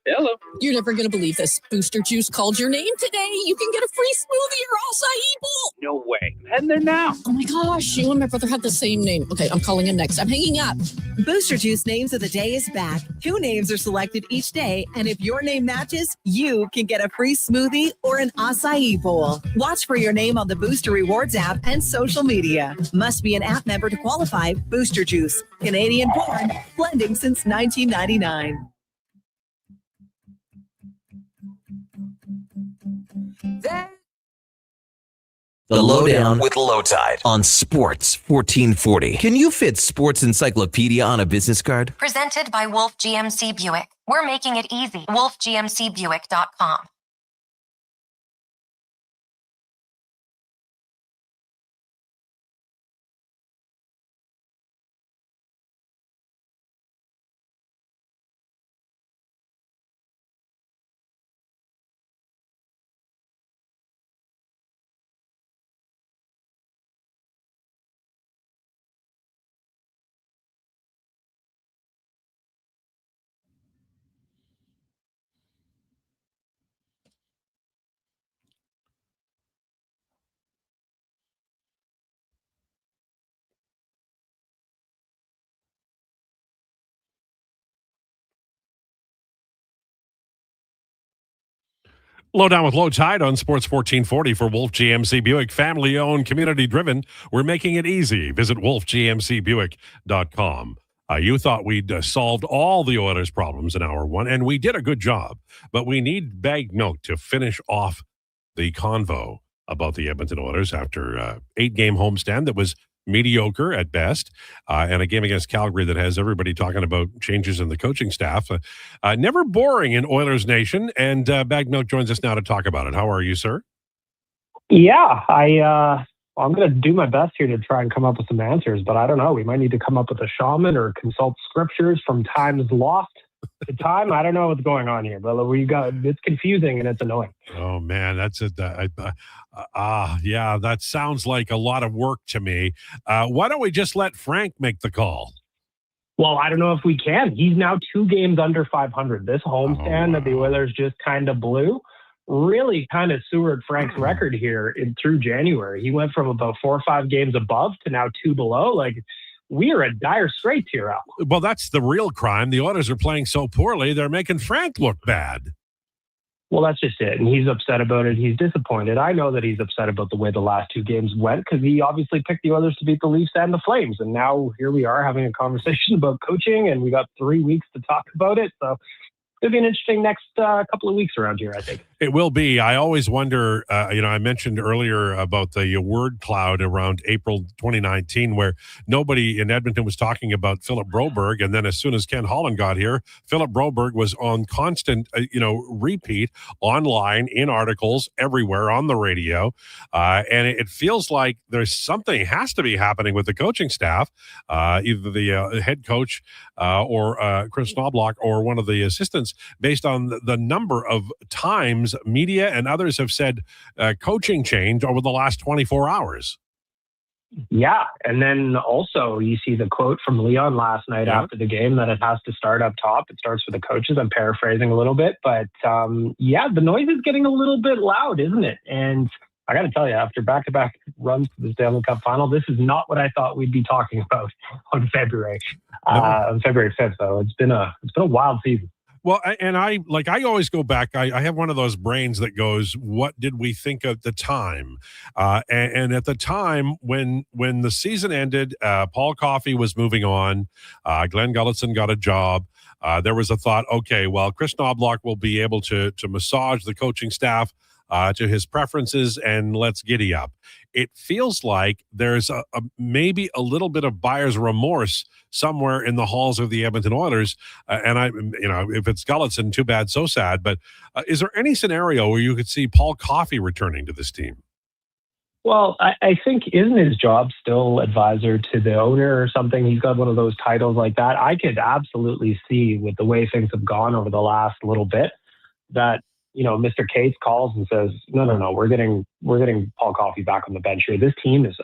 S9: Hello. You're never going to believe this. Booster Juice called your name today. You can get a free smoothie or acai bowl.
S20: No way. And they're now.
S9: Oh my gosh, you and my brother have the same name. Okay, I'm calling him next. I'm hanging up.
S11: Booster Juice Names of the Day is back. 2 names are selected each day, and if your name matches, you can get a free smoothie or an acai bowl. Watch for your name on the Booster Rewards app and social media. Must be an app member to qualify. Booster Juice, Canadian born, blending since 1999.
S2: The Lowdown with Lowetide on Sports 1440. Can you fit Sports Encyclopedia on a business card?
S3: Presented by Wolf GMC Buick. We're making it easy. WolfGMCBuick.com.
S4: Lowdown with Lowetide on Sports 1440 for Wolf GMC Buick. Family owned, community driven. We're making it easy. Visit wolfgmcbuick.com. You thought we'd solved all the Oilers' problems in hour one, and we did a good job. But we need bagged milk to finish off the convo about the Edmonton Oilers after 8-game homestand that was mediocre at best, and a game against Calgary that has everybody talking about changes in the coaching staff. Never boring in Oilers Nation, and Bagged Milk joins us now to talk about it. How are you, sir?
S12: Yeah, I'm going to do my best here to try and come up with some answers, but I don't know. We might need to come up with a shaman or consult scriptures from times lost to time. I don't know what's going on here, but it's confusing and it's annoying.
S4: Oh man, that's it. Yeah, that sounds like a lot of work to me. Why don't we just let Frank make the call?
S12: Well, I don't know if we can. He's now 2 games under 500. This homestand that the Oilers just kind of blew really kind of sewered Frank's record here through January. He went from about 4 or 5 games above to now 2 below. Like, we are at dire straits here, Al.
S4: Well, that's the real crime. The Oilers are playing so poorly, they're making Frank look bad.
S12: Well, that's just it. And he's upset about it. He's disappointed. I know that he's upset about the way the last 2 games went because he obviously picked the Oilers to beat the Leafs and the Flames. And now here we are having a conversation about coaching, and we got 3 weeks to talk about it. So it'll be an interesting next couple of weeks around here, I think.
S4: It will be. I always wonder, I mentioned earlier about the word cloud around April 2019, where nobody in Edmonton was talking about Philip Broberg. And then as soon as Ken Holland got here, Philip Broberg was on constant, repeat online, in articles, everywhere, on the radio. And it feels like there's something has to be happening with the coaching staff, either the head coach or Chris Knobloch or one of the assistants, based on the number of times media and others have said coaching change over the last 24 hours.
S12: Yeah. And then also you see the quote from Leon last night after the game that it has to start up top. It starts with the coaches. I'm paraphrasing a little bit, but the noise is getting a little bit loud, isn't it? And I got to tell you, after back-to-back runs to the Stanley Cup final, this is not what I thought we'd be talking about on February 5th. So it's been a wild season.
S4: Well, and I always go back. I have one of those brains that goes, what did we think at the time? And at the time when the season ended, Paul Coffey was moving on. Glenn Gulletson got a job. There was a thought, okay, well, Chris Knobloch will be able to massage the coaching staff to his preferences, and let's giddy up. It feels like there's maybe a little bit of buyer's remorse somewhere in the halls of the Edmonton Oilers. If it's Gulletson, too bad, so sad. But is there any scenario where you could see Paul Coffey returning to this team?
S12: Well, I think, isn't his job still advisor to the owner or something? He's got one of those titles like that. I could absolutely see, with the way things have gone over the last little bit, that Mr. Cates calls and says, no, we're getting Paul Coffey back on the bench here. This team is,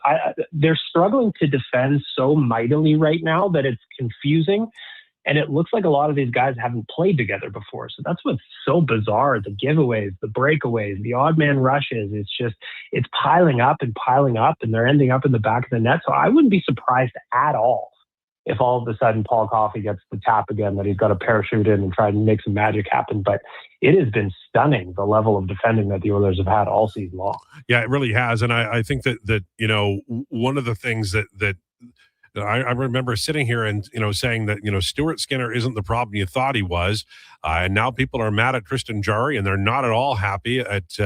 S12: they're struggling to defend so mightily right now that it's confusing. And it looks like a lot of these guys haven't played together before. So that's what's so bizarre. The giveaways, the breakaways, the odd man rushes. It's piling up, and they're ending up in the back of the net. So I wouldn't be surprised at all if all of a sudden Paul Coffey gets the tap again, that he's got to parachute in and try and make some magic happen. But it has been stunning, the level of defending that the Oilers have had all season long.
S4: Yeah, it really has. And I think that one of the things that I remember sitting here and, saying that, Stuart Skinner isn't the problem you thought he was. And now people are mad at Tristan Jarry, and they're not at all happy at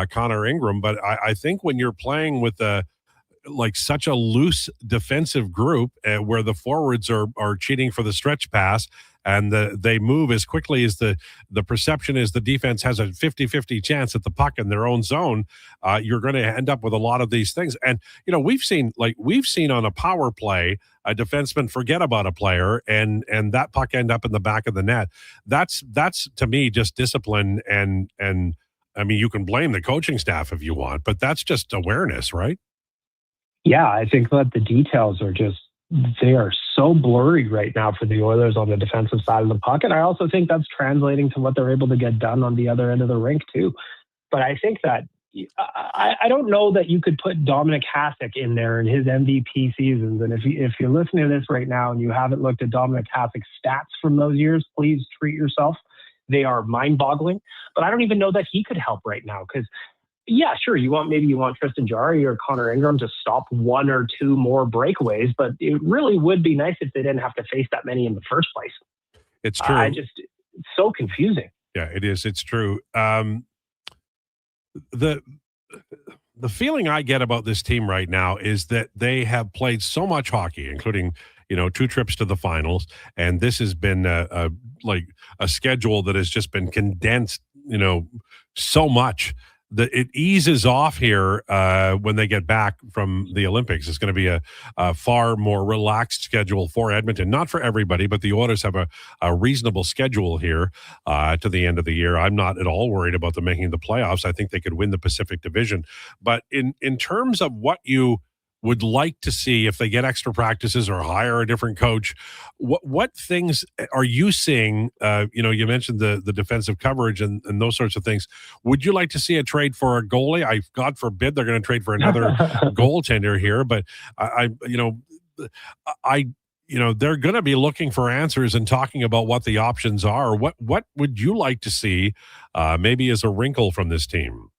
S4: Connor Ingram. But I think when you're playing with such a loose defensive group where the forwards are cheating for the stretch pass, and they move as quickly as the perception is the defense has a 50-50 chance at the puck in their own zone, you're going to end up with a lot of these things. And, we've seen on a power play, a defenseman forget about a player and that puck end up in the back of the net. That's to me just discipline. And I mean, you can blame the coaching staff if you want, but that's just awareness, right?
S12: Yeah, I think that the details are they are so blurry right now for the Oilers on the defensive side of the puck. And I also think that's translating to what they're able to get done on the other end of the rink too. But I think that I don't know that you could put Dominic Hasek in there in his MVP seasons. And if you're listening to this right now and you haven't looked at Dominic Hasek's stats from those years, please treat yourself. They are mind-boggling. But I don't even know that he could help right now because, yeah, sure, you want Tristan Jarry or Connor Ingram to stop one or two more breakaways, but it really would be nice if they didn't have to face that many in the first place.
S4: It's true.
S12: It's so confusing.
S4: Yeah, it is. It's true. The feeling I get about this team right now is that they have played so much hockey, including 2 trips to the finals, and this has been a schedule that has just been condensed, so much that it eases off here when they get back from the Olympics. It's going to be a far more relaxed schedule for Edmonton. Not for everybody, but the Oilers have a reasonable schedule here to the end of the year. I'm not at all worried about them making the playoffs. I think they could win the Pacific Division. But in terms of what you would like to see if they get extra practices or hire a different coach, what things are you seeing? You mentioned the defensive coverage and those sorts of things. Would you like to see a trade for a goalie? God forbid they're going to trade for another goaltender here, but they're going to be looking for answers and talking about what the options are. What would you like to see maybe as a wrinkle from this team?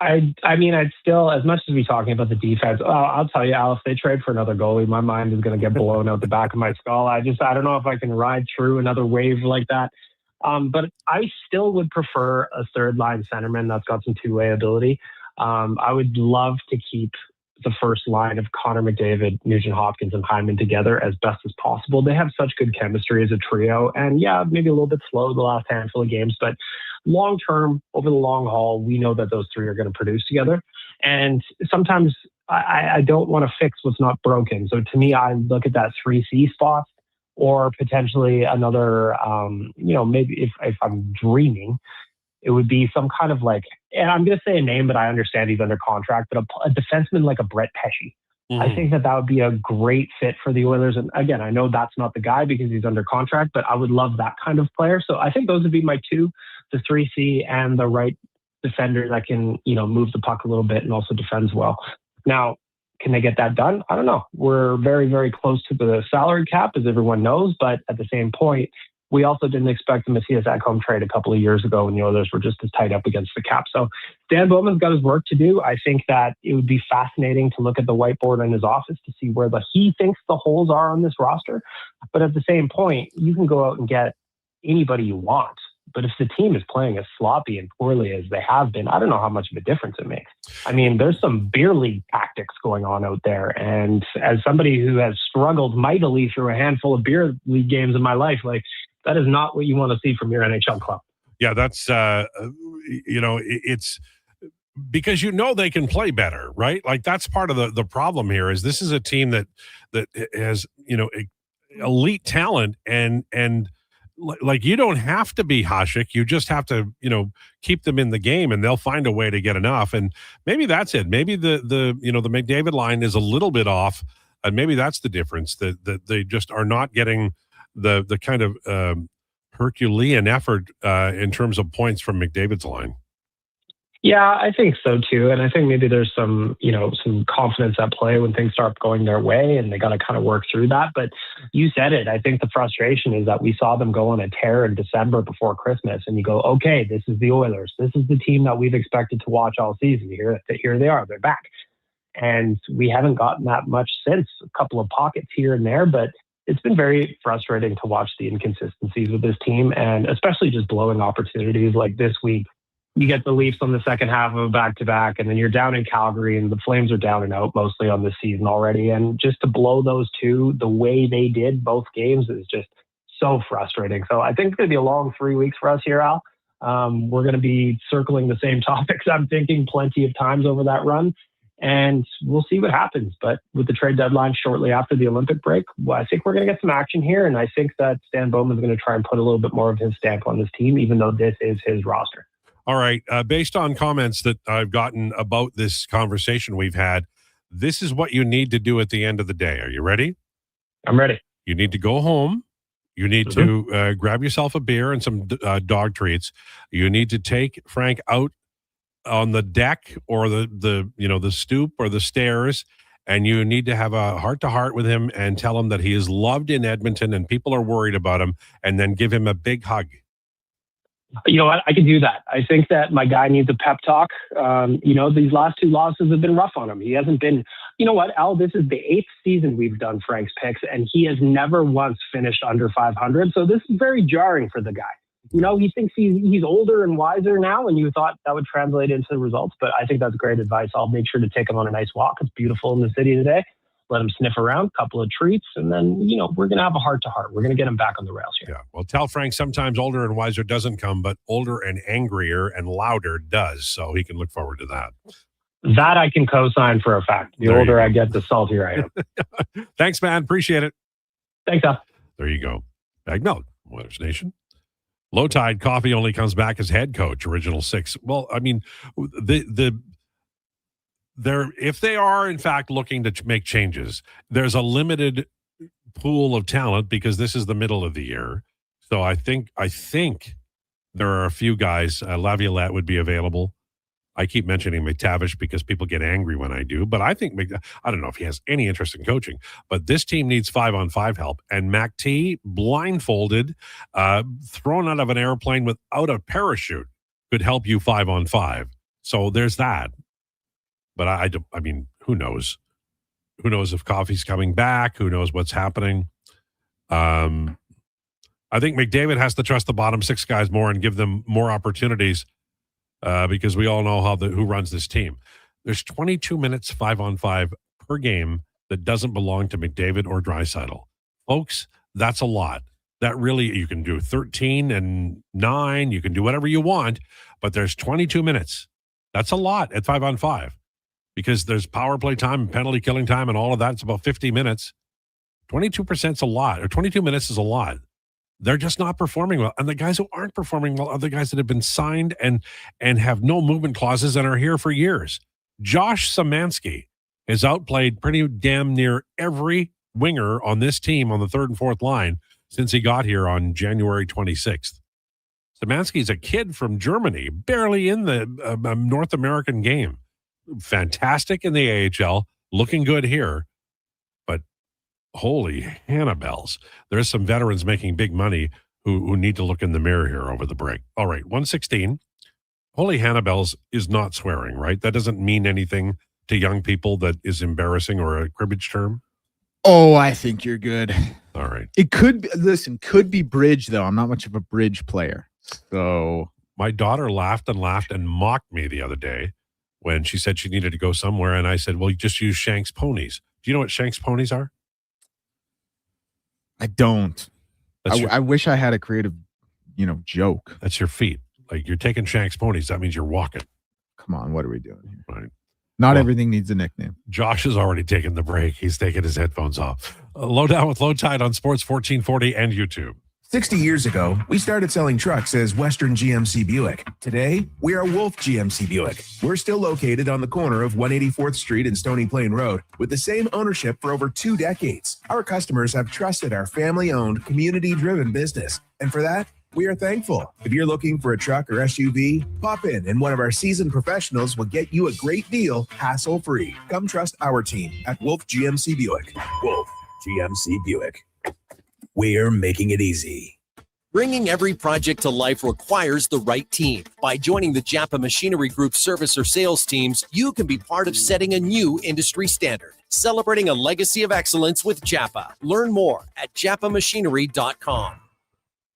S12: I mean, I'd still, as much as we're talking about the defense, I'll tell you, Al, if they trade for another goalie, my mind is going to get blown out the back of my skull. I don't know if I can ride through another wave like that. But I still would prefer a third line centerman that's got some two-way ability. I would love to keep the first line of Connor McDavid, Nugent Hopkins, and Hyman together as best as possible. They have such good chemistry as a trio, and yeah, maybe a little bit slow the last handful of games, but long term, over the long haul, we know that those three are going to produce together. And sometimes I don't want to fix what's not broken. So to me, I look at that 3C spot, or potentially another, maybe if I'm dreaming, it would be some kind of and I'm going to say a name, but I understand he's under contract, but a defenseman like a Brett Pesce. Mm-hmm. I think that would be a great fit for the Oilers. And again, I know that's not the guy because he's under contract, but I would love that kind of player. So I think those would be my two, the 3C and the right defender that can, move the puck a little bit and also defends well. Now, can they get that done? I don't know. We're very, very close to the salary cap, as everyone knows, but at the same point, we also didn't expect the Matthias Ekholm trade a couple of years ago when the Oilers were just as tight up against the cap. So Dan Bowman's got his work to do. I think that it would be fascinating to look at the whiteboard in his office to see where he thinks the holes are on this roster. But at the same point, you can go out and get anybody you want. But if the team is playing as sloppy and poorly as they have been, I don't know how much of a difference it makes. I mean, there's some beer league tactics going on out there. And as somebody who has struggled mightily through a handful of beer league games in my life, that is not what you want to see from your NHL club.
S4: Yeah, that's, it's because they can play better, right? That's part of the problem here is this is a team that has, elite talent and like you don't have to be Hasek. You just have to, keep them in the game, and they'll find a way to get enough. And maybe that's it. Maybe the McDavid line is a little bit off, and maybe that's the difference, that they just are not getting the kind of Herculean effort in terms of points from McDavid's line.
S12: Yeah, I think so too. And I think maybe there's some confidence at play when things start going their way, and they got to kind of work through that. But you said it. I think the frustration is that we saw them go on a tear in December before Christmas, and you go, okay, this is the Oilers. This is the team that we've expected to watch all season. Here they are. They're back. And we haven't gotten that much since. A couple of pockets here and there, but it's been very frustrating to watch the inconsistencies with this team, and especially just blowing opportunities like this week. You get the Leafs on the second half of a back-to-back, and then you're down in Calgary, and the Flames are down and out mostly on this season already. And just to blow those two the way they did both games is just so frustrating. So I think it's going to be a long 3 weeks for us here, Al. We're going to be circling the same topics, I'm thinking, plenty of times over that run. And we'll see what happens. But with the trade deadline shortly after the Olympic break, I think we're going to get some action here. And I think that Stan Bowman's going to try and put a little bit more of his stamp on this team, even though this is his roster.
S4: All right. Based on comments that I've gotten about this conversation we've had, this is what you need to do at the end of the day. Are you ready?
S12: I'm ready.
S4: You need to go home. You need to grab yourself a beer and some dog treats. You need to take Frank out on the deck or the stoop or the stairs, and you need to have a heart-to-heart with him and tell him that he is loved in Edmonton and people are worried about him, and then give him a big hug.
S12: You know what? I can do that. I think that my guy needs a pep talk. These last two losses have been rough on him. He hasn't been, you know what, Al, this is the 8th season we've done Frank's picks, and he has never once finished under 500. So this is very jarring for the guy. He thinks he's older and wiser now, and you thought that would translate into the results. But I think that's great advice. I'll make sure to take him on a nice walk. It's beautiful in the city today. Let him sniff around, a couple of treats, and then, we're going to have a heart-to-heart. We're going to get him back on the rails here.
S4: Yeah. Well, tell Frank sometimes older and wiser doesn't come, but older and angrier and louder does. So he can look forward to that.
S12: That I can co-sign for a fact. The older I get, the saltier I
S4: am. Thanks, man. Appreciate it.
S12: Thanks, Al.
S4: There you go. Bag milk, Oilers Nation. Lowetide Coffee only comes back as head coach, original 6. Well, I mean, if they are in fact looking to make changes, there's a limited pool of talent because this is the middle of the year. So I think there are a few guys. Laviolette would be available. I keep mentioning McTavish because people get angry when I do, but I think I don't know if he has any interest in coaching, but this team needs 5-on-5 help. And Mac T, blindfolded, thrown out of an airplane without a parachute, could help you 5-on-5. So there's that. But I mean, who knows? Who knows if Coffey's coming back? Who knows what's happening? I think McDavid has to trust the bottom 6 guys more and give them more opportunities because we all know who runs this team. There's 22 minutes 5-on-5 per game that doesn't belong to McDavid or Draisaitl. Folks, that's a lot. That really, you can do 13 and 9. You can do whatever you want, but there's 22 minutes. That's a lot at 5-on-5. Because there's power play time and penalty killing time and all of that. It's about 50 minutes. 22% is a lot, or 22 minutes is a lot. They're just not performing well. And the guys who aren't performing well are the guys that have been signed and have no movement clauses and are here for years. Josh Szymanski has outplayed pretty damn near every winger on this team on the 3rd and 4th line since he got here on January 26th. Szymanski's a kid from Germany, barely in the North American game. Fantastic in the AHL, looking good here, but holy Hannibals. There's some veterans making big money who need to look in the mirror here over the break. All right, 116. Holy Hannibals is not swearing, right? That doesn't mean anything to young people that is embarrassing or a cribbage term.
S7: Oh, I think you're good.
S4: All right.
S7: It could be bridge, though. I'm not much of a bridge player. So
S4: my daughter laughed and mocked me the other day when she said she needed to go somewhere. And I said, well, you just use Shank's ponies. Do you know what Shank's ponies are?
S7: I don't. I wish I had a creative, joke.
S4: That's your feet. Like you're taking Shank's ponies. That means you're walking.
S7: Come on. What are we doing here?
S4: Right.
S7: Not everything needs a nickname.
S4: Josh has already taken the break. He's taking his headphones off. Lowdown with Lowetide on Sports 1440 and YouTube.
S19: 60 years ago, we started selling trucks as Western GMC Buick. Today, we are Wolf GMC Buick. We're still located on the corner of 184th Street and Stony Plain Road with the same ownership for over 2 decades. Our customers have trusted our family-owned, community-driven business. And for that, we are thankful. If you're looking for a truck or SUV, pop in and one of our seasoned professionals will get you a great deal, hassle-free. Come trust our team at Wolf GMC Buick. Wolf GMC Buick. We're making it easy.
S10: Bringing every project to life requires the right team. By joining the Japa Machinery Group service or sales teams, you can be part of setting a new industry standard. Celebrating a legacy of excellence with Japa. Learn more at japamachinery.com.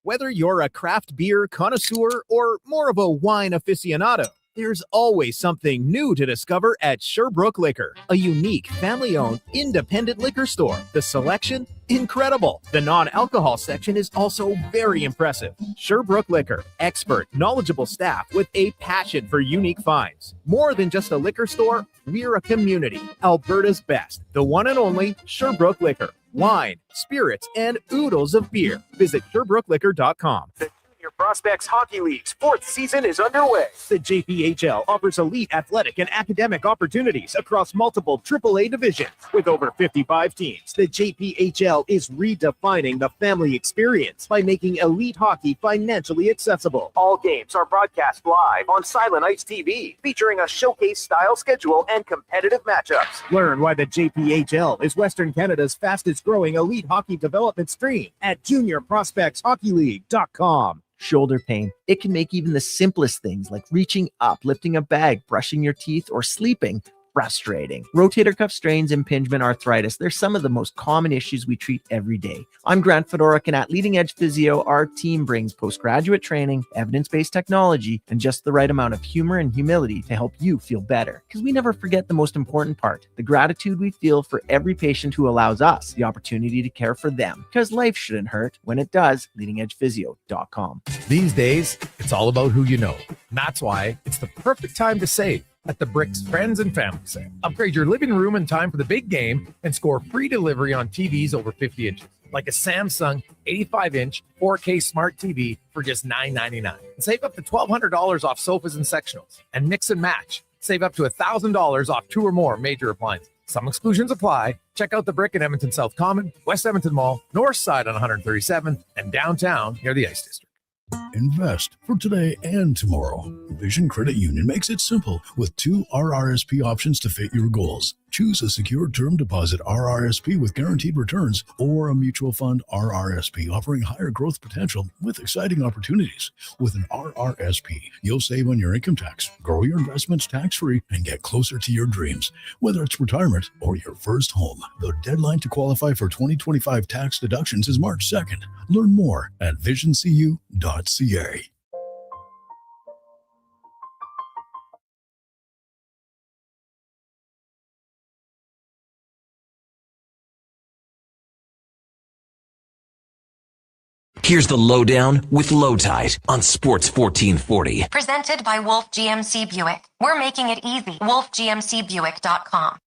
S8: Whether you're a craft beer connoisseur or more of a wine aficionado, there's always something new to discover at Sherbrooke Liquor, a unique family-owned independent liquor store. The selection, incredible. The non-alcohol section is also very impressive. Sherbrooke Liquor, expert, knowledgeable staff with a passion for unique finds. More than just a liquor store, we're a community. Alberta's best, the one and only Sherbrooke Liquor. Wine, spirits, and oodles of beer. Visit SherbrookeLiquor.com. Junior Prospects Hockey League's 4th season is underway. The JPHL offers elite athletic and academic opportunities across multiple AAA divisions. With over 55 teams, the JPHL is redefining the family experience by making elite hockey financially accessible. All games are broadcast live on Silent Ice TV, featuring a showcase-style schedule and competitive matchups. Learn why the JPHL is Western Canada's fastest-growing elite hockey development stream at JuniorProspectsHockeyLeague.com.
S1: Shoulder pain. It can make even the simplest things like reaching up, lifting a bag, brushing your teeth, or sleeping frustrating. Rotator cuff strains, impingement, arthritis, they're some of the most common issues we treat every day. I'm Grant Fedoruk, and at Leading Edge Physio, our team brings postgraduate training, evidence-based technology, and just the right amount of humor and humility to help you feel better. Because we never forget the most important part, the gratitude we feel for every patient who allows us the opportunity to care for them. Because life shouldn't hurt. When it does, leadingedgephysio.com.
S14: These days, it's all about who you know. And that's why it's the perfect time to save at the Bricks Friends and Family Sale. Upgrade your living room in time for the big game and score free delivery on TVs over 50 inches, like a Samsung 85-inch 4K smart TV for just $999. And save up to $1,200 off sofas and sectionals. And mix and match. Save up to $1,000 off 2 or more major appliances. Some exclusions apply. Check out the Brick in Edmonton South Common, West Edmonton Mall, North Side on 137th, and downtown near the Ice District.
S21: Invest for today and tomorrow. Vision Credit Union makes it simple with 2 RRSP options to fit your goals. Choose a secure term deposit RRSP with guaranteed returns or a mutual fund RRSP offering higher growth potential with exciting opportunities. With an RRSP, you'll save on your income tax, grow your investments tax-free, and get closer to your dreams, whether it's retirement or your first home. The deadline to qualify for 2025 tax deductions is March 2nd. Learn more at visioncu.ca.
S2: Here's the Lowdown with Lowetide on Sports 1440.
S3: Presented by Wolf GMC Buick. We're making it easy. WolfGMCBuick.com.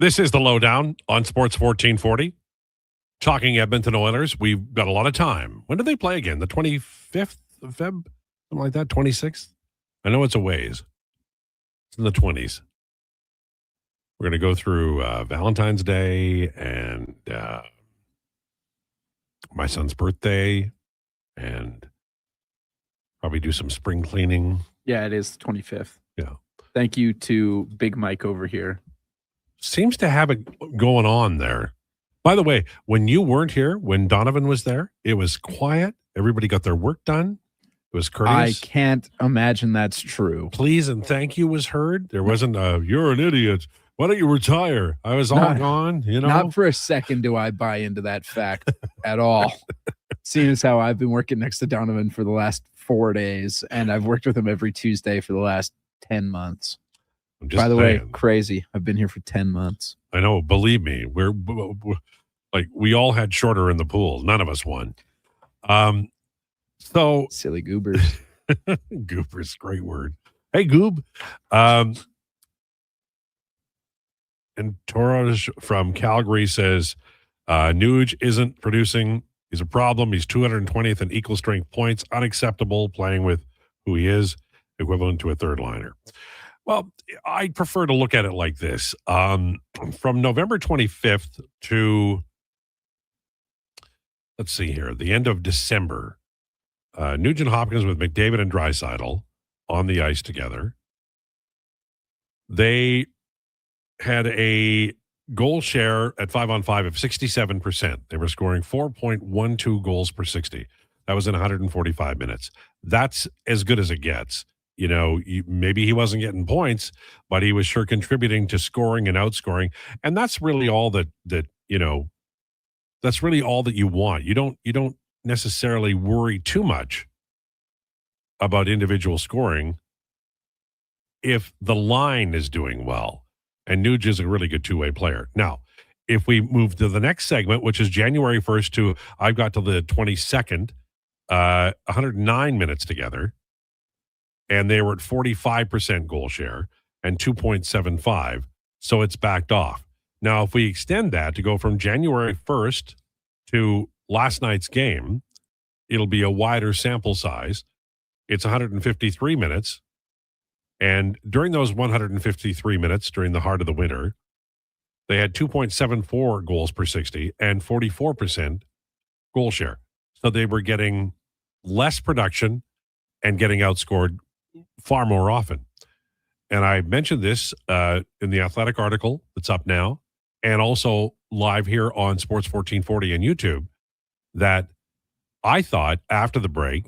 S4: This is the Lowdown on Sports 1440. Talking Edmonton Oilers. We've got a lot of time. When do they play again? The 25th of Feb? Something like that? 26th? I know it's a ways. It's in the 20s. We're going to go through Valentine's Day and my son's birthday and probably do some spring cleaning.
S6: Yeah, it is 25th.
S4: Yeah.
S6: Thank you to Big Mike over here.
S4: Seems to have it going on there. By the way, when you weren't here, when Donovan was there, it was quiet. Everybody got their work done. It was courteous.
S6: I can't imagine that's true.
S4: Please and thank you was heard. There wasn't a, you're an idiot. Why don't you retire? I was all gone, you know?
S6: Not for a second do I buy into that fact at all. Seeing as how I've been working next to Donovan for the last 4 days, and I've worked with him every Tuesday for the last 10 months. By the way, crazy. I've been here for 10 months.
S4: I know. Believe me, we're like, we all had shorter in the pool. None of us won. So
S6: silly goobers.
S4: Goobers, great word. Hey, Goob. And Torres from Calgary says, Nuge isn't producing. He's a problem. He's 220th in equal strength points. Unacceptable playing with who he is, equivalent to a third liner. Well, I prefer to look at it like this. From November 25th to, let's see here, the end of December, Nugent Hopkins with McDavid and Draisaitl on the ice together. They had a goal share at 5-on-5 of 67%. They were scoring 4.12 goals per 60. That was in 145 minutes. That's as good as it gets. You know, maybe he wasn't getting points, but he was sure contributing to scoring and outscoring. And that's really all that you know, that's really all that you want. You don't necessarily worry too much about individual scoring if the line is doing well. And Nuge is a really good two-way player. Now, if we move to the next segment, which is January 1st to, I've got to the 22nd, 109 minutes together, and they were at 45% goal share and 2.75, so it's backed off. Now, if we extend that to go from January 1st to last night's game, it'll be a wider sample size. It's 153 minutes. And during those 153 minutes, during the heart of the winter, they had 2.74 goals per 60 and 44% goal share. So they were getting less production and getting outscored far more often. And I mentioned this in the Athletic article that's up now, and also live here on Sports 1440 and YouTube, that I thought after the break,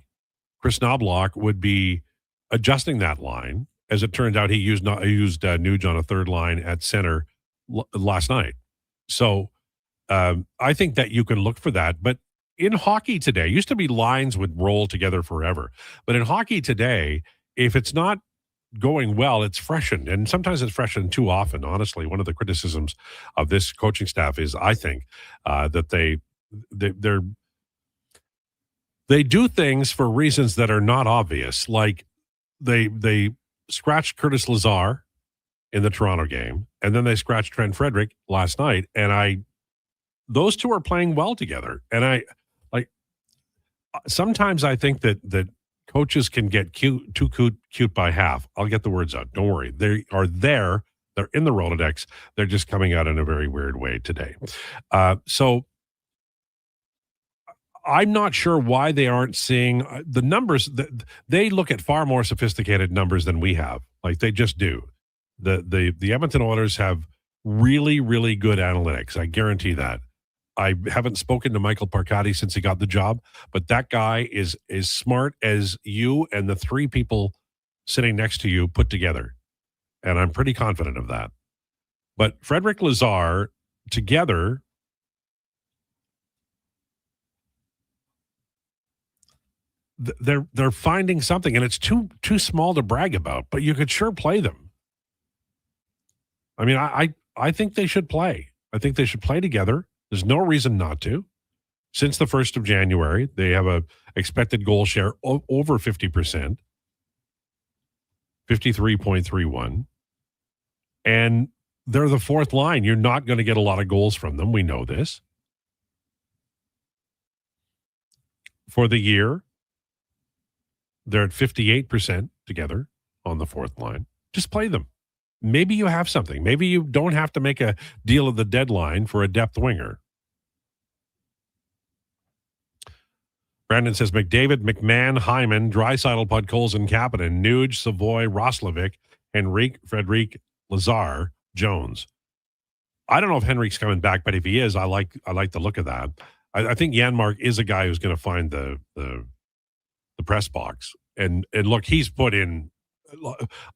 S4: Chris Knobloch would be adjusting that line. As it turns out, he used Nuge on a third line at center last night. So I think that you can look for that. But in hockey today, used to be lines would roll together forever. But in hockey today, if it's not going well, it's freshened. And sometimes it's freshened too often, honestly. One of the criticisms of this coaching staff is, I think, that they do things for reasons that are not obvious. Like they scratched Curtis Lazar in the Toronto game, and then they scratched Trent Frederick last night. And those two are playing well together. And sometimes I think that coaches can get too cute by half. I'll get the words out. Don't worry. They are there. They're in the Rolodex. They're just coming out in a very weird way today. So I'm not sure why they aren't seeing the numbers. They look at far more sophisticated numbers than we have. Like, they just do. The Edmonton Oilers have really, really good analytics. I guarantee that. I haven't spoken to Michael Parcati since he got the job, but that guy is as smart as you and the three people sitting next to you put together. And I'm pretty confident of that. But Frederick Lazar together, they're finding something, and it's too small to brag about, but you could sure play them. I mean, I think they should play. I think they should play together. There's no reason not to. Since the 1st of January, they have a expected goal share over 50%, 53.31. And they're the fourth line. You're not going to get a lot of goals from them. We know this. For the year, they're at 58% together on the fourth line. Just play them. Maybe you have something. Maybe you don't have to make a deal at the deadline for a depth winger. Brandon says McDavid, McMahon, Hyman, Draisaitl, Podkolzin, Kapanen, Nuge, Savoy, Roslovic, Henrique, Frederic, Lazar, Jones. I don't know if Henrique's coming back, but if he is, I like the look of that. I think Janmark is a guy who's going to find the press box. And look, he's put in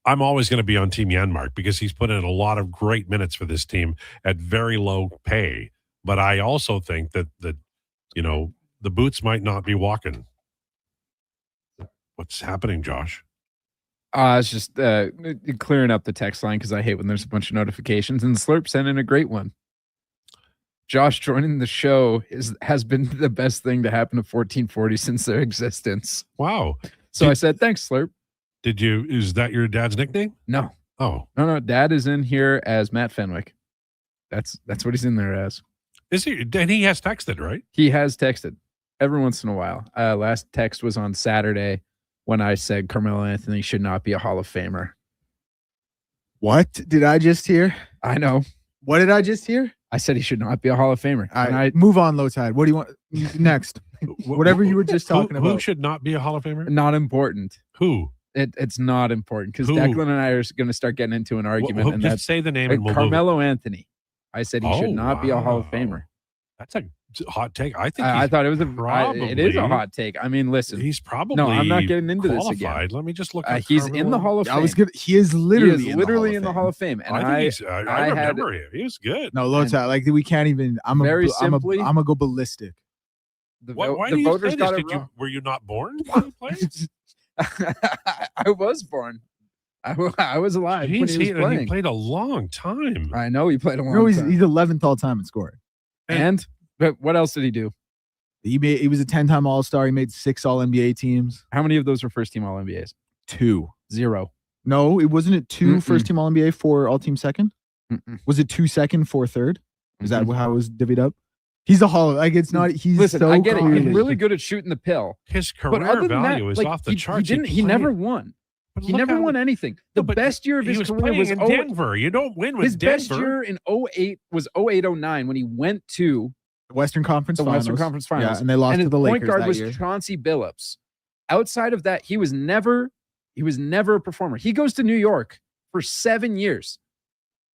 S4: I'm always going to be on Team Janmark because he's put in a lot of great minutes for this team at very low pay. But I also think that the boots might not be walking. What's happening, Josh?
S6: It's just clearing up the text line because I hate when there's a bunch of notifications. And Slurp sent in a great one. Josh joining the show has been the best thing to happen to 1440 since their existence.
S4: Wow.
S6: So I said, thanks, Slurp.
S4: Is that your dad's nickname?
S6: No.
S4: Oh.
S6: No. Dad is in here as Matt Fenwick. That's what he's in there as.
S4: Is he? And he has texted, right?
S6: He has texted every once in a while. Last text was on Saturday when I said Carmelo Anthony should not be a Hall of Famer.
S7: What did I just hear?
S6: I know.
S7: What did I just hear?
S6: I said he should not be a Hall of Famer.
S7: All right, move on, Lowetide. What do you want next? Whatever you were just talking about.
S4: Who should not be a Hall of Famer?
S6: Not important.
S4: Who?
S6: It's not important because Declan and I are going to start getting into an argument. And
S4: just say the name. And we'll
S6: Carmelo Anthony. I said he should not be a Hall of Famer.
S4: That's a hot take. I think
S6: I thought it was it is a hot take. I mean, listen,
S4: he's probably
S6: no. I'm not getting into
S4: qualified.
S6: this again.
S4: Let me just look. At
S6: he's in the Hall of Fame.
S7: He is literally
S6: in the Hall of Fame. And
S4: I remember him. He was good.
S7: No, Lowetide, like we can't even. I'm gonna go ballistic.
S4: Why do you say this? Were you not born when you played?
S6: I was born. I was alive when he was playing.
S4: He played a long time.
S6: I know he played a long time.
S7: He's 11th all time in scoring.
S6: But what else did he do?
S7: He was a 10-time All-Star. He made 6 All-NBA teams.
S6: How many of those were first-team All-NBAs?
S7: 2.
S6: 0.
S7: No, it wasn't. 2 first-team All-NBA, 4 All-Team second. Was it 2 second, 4 third? Is that how it was divvied up? He's a Hall. Like it's not. He's
S6: listen.
S7: So
S6: I get it.
S7: clearly.
S6: He's really good at shooting the pill.
S4: His career value is off the charts.
S6: He never won. He never won anything. The best year of his career was
S4: in Denver. You don't win with Denver.
S6: His best year in 08 was 08-09 when he went to
S7: the Western Conference Finals.
S6: Yeah,
S7: and they lost to the Lakers.
S6: Point guard
S7: that
S6: was
S7: year.
S6: Chauncey Billups. Outside of that, he was never a performer. He goes to New York for 7 years.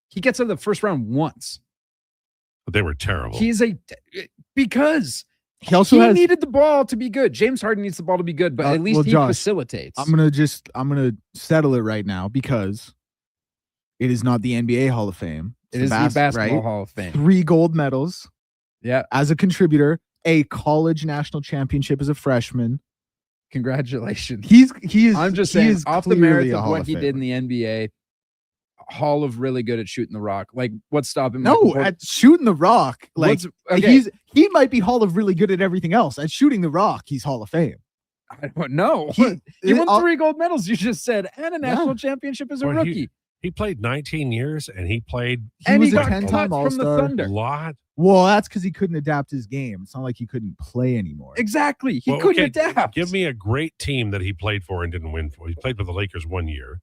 S6: He gets out of the first round once.
S4: But they were terrible.
S6: Because
S7: he
S6: needed the ball to be good. James Harden needs the ball to be good, but at least Josh, facilitates.
S7: I'm gonna settle it right now because it is not the NBA Hall of Fame.
S6: It is the basketball Hall of Fame.
S7: 3 gold medals.
S6: Yeah.
S7: As a contributor, a college national championship as a freshman.
S6: Congratulations.
S7: He is.
S6: I'm just saying, off the merits of what he did in the NBA, Hall of really good at shooting the rock. Like, what's stopping him?
S7: No, at shooting the rock. Like, he might be Hall of really good at everything else. At shooting the rock, he's Hall of Fame.
S6: I don't know. He won 3 gold medals, you just said, and a national championship as a rookie.
S4: He played 19 years, and he played.
S7: He was a
S6: got
S7: 10-time
S6: cut from the
S7: All-Star.
S6: Thunder.
S4: Lot.
S7: Well, that's because he couldn't adapt his game. It's not like he couldn't play anymore.
S6: Exactly. He couldn't adapt.
S4: Give me a great team that he played for and didn't win for. He played for the Lakers 1 year.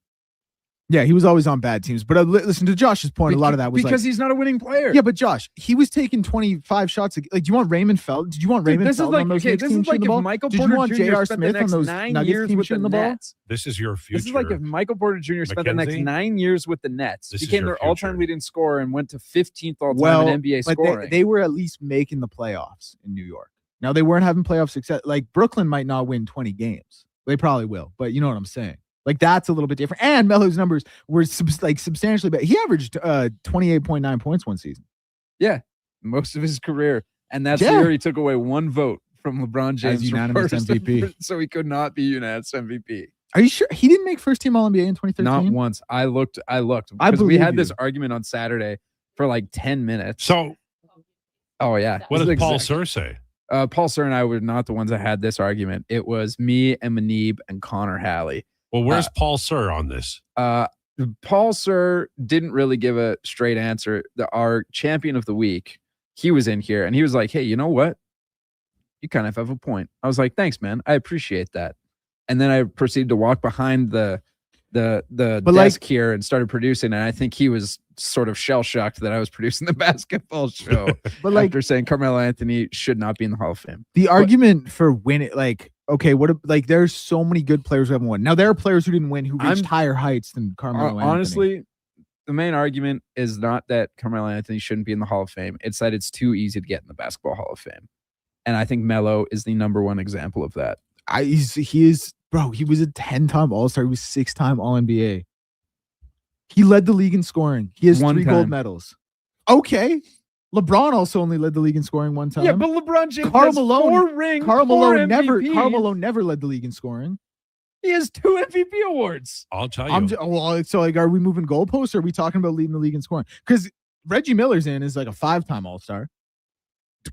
S7: Yeah, he was always on bad teams. But listen to Josh's point. A lot of that was
S6: because he's not a winning player.
S7: Yeah, but Josh, he was taking 25 shots. Like, do you want Raymond Feld? Did you want Raymond Feld on those Knicks teams shooting the ball?
S6: Michael
S7: Did
S6: Porter
S7: you want
S6: Jr.
S7: J.R.
S6: spent
S7: Smith
S6: the next
S7: on those
S6: 9
S7: Nuggets
S6: years
S7: teams
S6: with
S7: shooting
S6: the
S7: the ball?
S6: Nets?
S4: This is your future.
S6: This is like if Michael Porter Jr. spent the next 9 years with the Nets, became their all-time leading scorer, and went to 15th all-time in NBA scoring.
S7: They were at least making the playoffs in New York. Now, they weren't having playoff success. Like, Brooklyn might not win 20 games. They probably will, but you know what I'm saying. Like, that's a little bit different. And Melo's numbers were substantially better. He averaged 28.9 points one season.
S6: Yeah, most of his career. And that's the year he took away 1 vote from LeBron James
S7: as unanimous MVP.
S6: So he could not be unanimous MVP.
S7: Are you sure he didn't make first-team All-NBA in 2013?
S6: Not once. I looked. Because we had this argument on Saturday for like 10 minutes.
S4: So,
S6: yeah.
S4: What does Paul Sir say?
S6: Paul Sir and I were not the ones that had this argument. It was me and Manib and Connor Halley.
S4: Well, where's Paul Sir on this?
S6: Paul Sir didn't really give a straight answer. Our champion of the week, he was in here and he was like, hey, you know what? You kind of have a point. I was like, thanks, man. I appreciate that. And then I proceeded to walk behind the desk here and started producing. And I think he was sort of shell-shocked that I was producing the basketball show. But after saying Carmelo Anthony should not be in the Hall of Fame.
S7: The argument for winning, okay, there's so many good players who haven't won. Now, there are players who didn't win who reached higher heights than Carmelo Anthony.
S6: Honestly, the main argument is not that Carmelo Anthony shouldn't be in the Hall of Fame. It's that it's too easy to get in the Basketball Hall of Fame. And I think Melo is the #1 example of that.
S7: He is Bro, he was a 10-time All-Star. He was 6-time All-NBA. He led the league in scoring. He has 3 gold medals. Okay. LeBron also only led the league in scoring one time.
S6: Yeah, but LeBron James
S7: Karl
S6: has
S7: Malone,
S6: 4 rings,
S7: Karl
S6: 4
S7: Malone
S6: MVPs.
S7: never led the league in scoring.
S6: He has 2 MVP awards.
S4: I'll tell you.
S7: So like, are we moving goalposts or are we talking about leading the league in scoring? Because Reggie Miller's in is like a 5-time All-Star.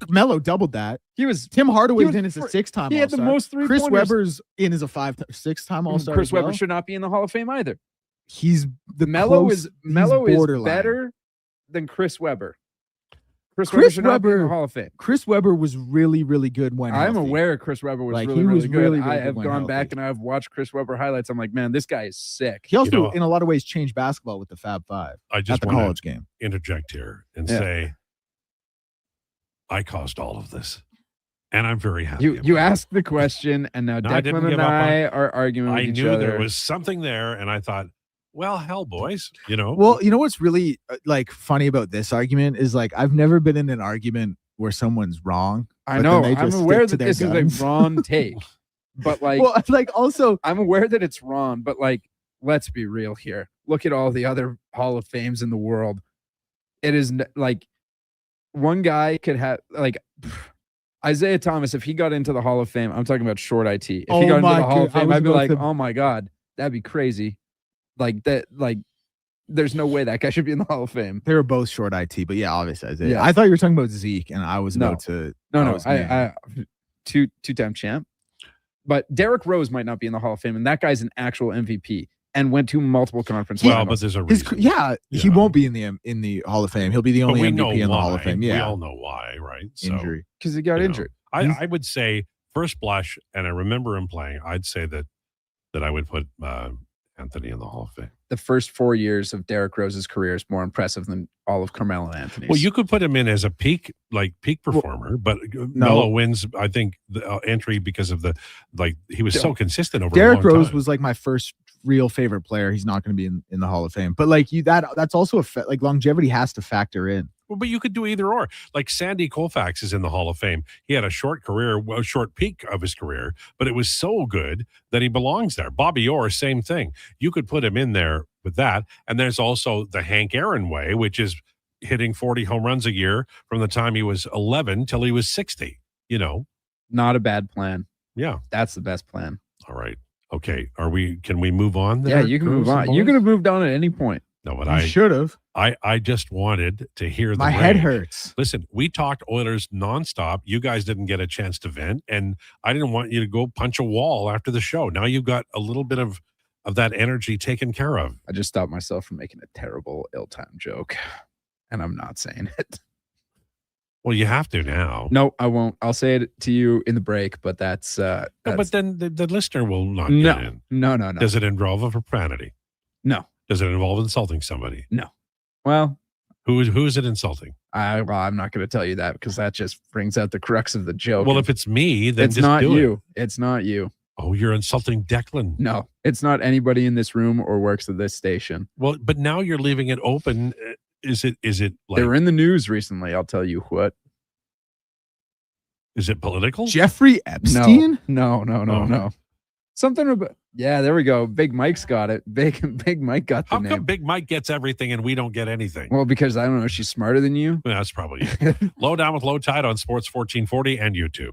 S7: Melo doubled that. Tim Hardaway's in as a 6-time All-Star.
S6: He had the most 3-pointers.
S7: Chris Webber's in as a 6-time All-Star.
S6: Chris Webber should not be in the Hall of Fame either.
S7: He's the
S6: Melo is
S7: borderline.
S6: better than Chris Webber. Chris Webber should not be in the Hall of Fame.
S7: Chris Webber was really, really good when
S6: I'm
S7: healthy.
S6: aware Chris Webber was
S7: Like,
S6: really,
S7: he was
S6: really good.
S7: really, really
S6: I
S7: good
S6: have
S7: when
S6: gone
S7: healthy.
S6: back and I've watched Chris Webber highlights. I'm like, man, this guy is sick.
S7: He also, in a lot of ways, changed basketball with the Fab Five
S4: I just
S7: at the
S4: want
S7: college
S4: to
S7: game.
S4: interject here and say, I caused all of this, and I'm very happy.
S6: You asked the question, and now
S4: No, I didn't
S6: Declan
S4: give
S6: and
S4: up on-
S6: I are arguing with
S4: I
S6: each
S4: knew
S6: other.
S4: there was something there, and I thought, well, hell, boys, you know.
S7: Well, you know what's really like funny about this argument is like I've never been in an argument where someone's wrong.
S6: I
S7: but
S6: know.
S7: then they
S6: I'm
S7: just
S6: aware
S7: stick to
S6: that
S7: their
S6: this
S7: guns.
S6: is a wrong take, but like,
S7: well, like also,
S6: I'm aware that it's wrong, but like, let's be real here. Look at all the other Hall of Fames in the world. It is like one guy could have like Isaiah Thomas. If he got into the Hall of Fame, I'm talking about short IT. If he got into the Hall of Fame, I'd be like, oh my God, that'd be crazy. Like that, like there's no way that guy should be in the Hall of Fame.
S7: They were both short IT, but yeah, obviously Isaiah.
S6: Yeah.
S7: I thought you were talking about Zeke, and I was about to.
S6: I two-time champ. But Derrick Rose might not be in the Hall of Fame, and that guy's an actual MVP and went to multiple conference
S4: Well,
S6: finals.
S4: but there's a
S7: His,
S4: reason.
S7: yeah, he won't be in the Hall of Fame. He'll be the
S4: But
S7: only
S4: we know
S7: MVP in the Hall of
S4: why.
S7: Fame.
S4: We
S7: Yeah,
S4: all know why, right? So,
S7: injury.
S6: Because he got
S4: you know,
S6: injured.
S4: I would say first blush, and I remember him playing. I'd say that I would put Anthony in the Hall of Fame.
S6: The first 4 years of Derrick Rose's career is more impressive than all of Carmelo Anthony's.
S4: Well, you could put him in as a peak performer, but Melo wins, I think, the entry because of he was so consistent over
S7: Derrick
S4: a long
S7: Rose
S4: time.
S7: was like my first real favorite player. He's not going to be in the Hall of Fame, but like that's also like longevity has to factor in.
S4: Well, but you could do either or. Like Sandy Koufax is in the Hall of Fame. He had a short career, a short peak of his career, but it was so good that he belongs there. Bobby Orr, same thing. You could put him in there with that. And there's also the Hank Aaron way, which is hitting 40 home runs a year from the time he was 11 till he was 60, you know.
S6: Not a bad plan.
S4: Yeah.
S6: That's the best plan.
S4: All right. Okay. Can we move on there?
S6: Yeah, you can move on. You could have moved on at any point.
S4: No, but
S7: You should have.
S4: I just wanted to hear the
S7: My head
S4: rage.
S7: hurts.
S4: Listen, we talked Oilers nonstop. You guys didn't get a chance to vent, and I didn't want you to go punch a wall after the show. Now you've got a little bit of that energy taken care of.
S6: I just stopped myself from making a terrible ill-timed joke, and I'm not saying it.
S4: Well, you have to now.
S6: No, I won't. I'll say it to you in the break, but that's
S4: No, but then the listener will not
S6: no,
S4: get in.
S6: no.
S4: Does it involve a profanity?
S6: No.
S4: Does it involve insulting somebody?
S6: No. Well,
S4: who is it insulting?
S6: I'm not going to tell you that because that just brings out the crux of the joke.
S4: Well, if it's me, then
S6: it's
S4: just
S6: not
S4: do
S6: you.
S4: it.
S6: It's not you.
S4: Oh, you're insulting Declan.
S6: No, it's not anybody in this room or works at this station.
S4: Well, but now you're leaving it open. Is it like
S6: They were in the news recently? I'll tell you what.
S4: Is it political?
S7: Jeffrey Epstein?
S6: No. Something about there we go. Big Mike's got it. Big Mike got the
S4: How
S6: name.
S4: come Big Mike gets everything and we don't get anything?
S6: Well, because I don't know. She's smarter than you.
S4: That's probably it. Lowdown with Lowetide on Sports 1440 and YouTube.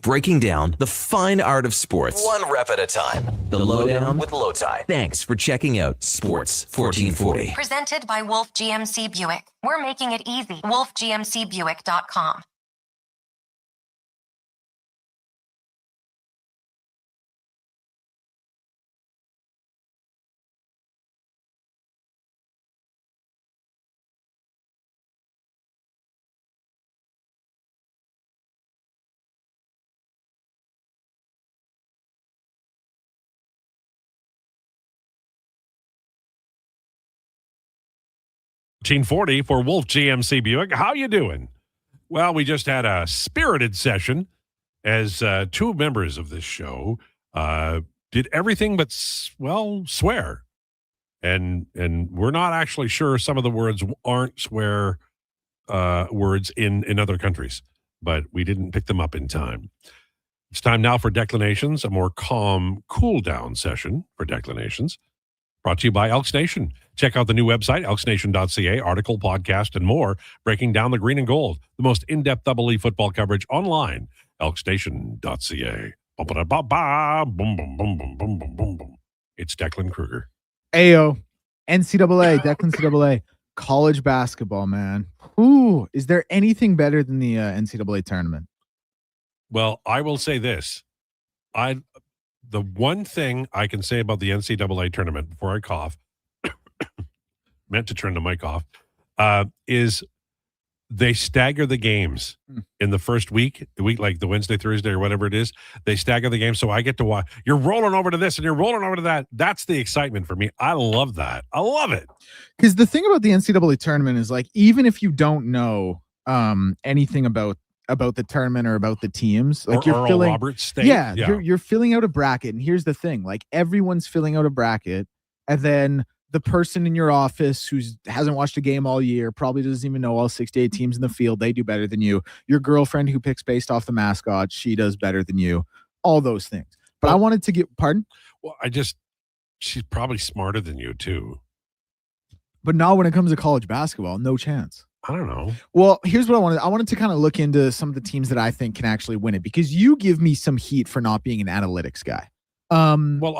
S2: breaking down the fine art of sports, one rep at a time. The Lowdown with Lowetide. Thanks for checking out Sports 1440.
S3: Presented by Wolf GMC Buick. We're making it easy. WolfGMCBuick.com.
S4: $14.40 for Wolf GMC Buick. How you doing? Well, we just had a spirited session as two members of this show did everything but, swear. And we're not actually sure some of the words aren't swear words in other countries, but we didn't pick them up in time. It's time now for Declinations, a more calm, cool-down session for Declinations. Brought to you by Elks Nation. Check out the new website, elksnation.ca, article, podcast, and more, breaking down the green and gold, the most in-depth Double E football coverage online, elksnation.ca. It's Declan Krueger.
S7: Ayo, NCAA, Declan NCAA, college basketball, man. Ooh, is there anything better than the NCAA tournament?
S4: Well, I will say this. The one thing I can say about the NCAA tournament before I cough, meant to turn the mic off, is they stagger the games in the first week, like the Wednesday, Thursday, or whatever it is. They stagger the games, so I get to watch. You're rolling over to this and you're rolling over to that. That's the excitement for me. I love that. I love it.
S7: Because the thing about the NCAA tournament is, like, even if you don't know anything about the tournament or about the teams, like, you're filling
S4: Roberts State.
S7: Yeah. You're filling out a bracket, and here's the thing, like, everyone's filling out a bracket, and then the person in your office who hasn't watched a game all year, probably doesn't even know all 68 teams in the field, they do better than you. Your girlfriend who picks based off the mascot, she does better than you. All those things. But I wanted to get pardon.
S4: Well, she's probably smarter than you too.
S7: But not when it comes to college basketball. No chance.
S4: I don't know.
S7: Well, here's what I wanted. I wanted to kind of look into some of the teams that I think can actually win it, because you give me some heat for not being an analytics guy.
S4: Well,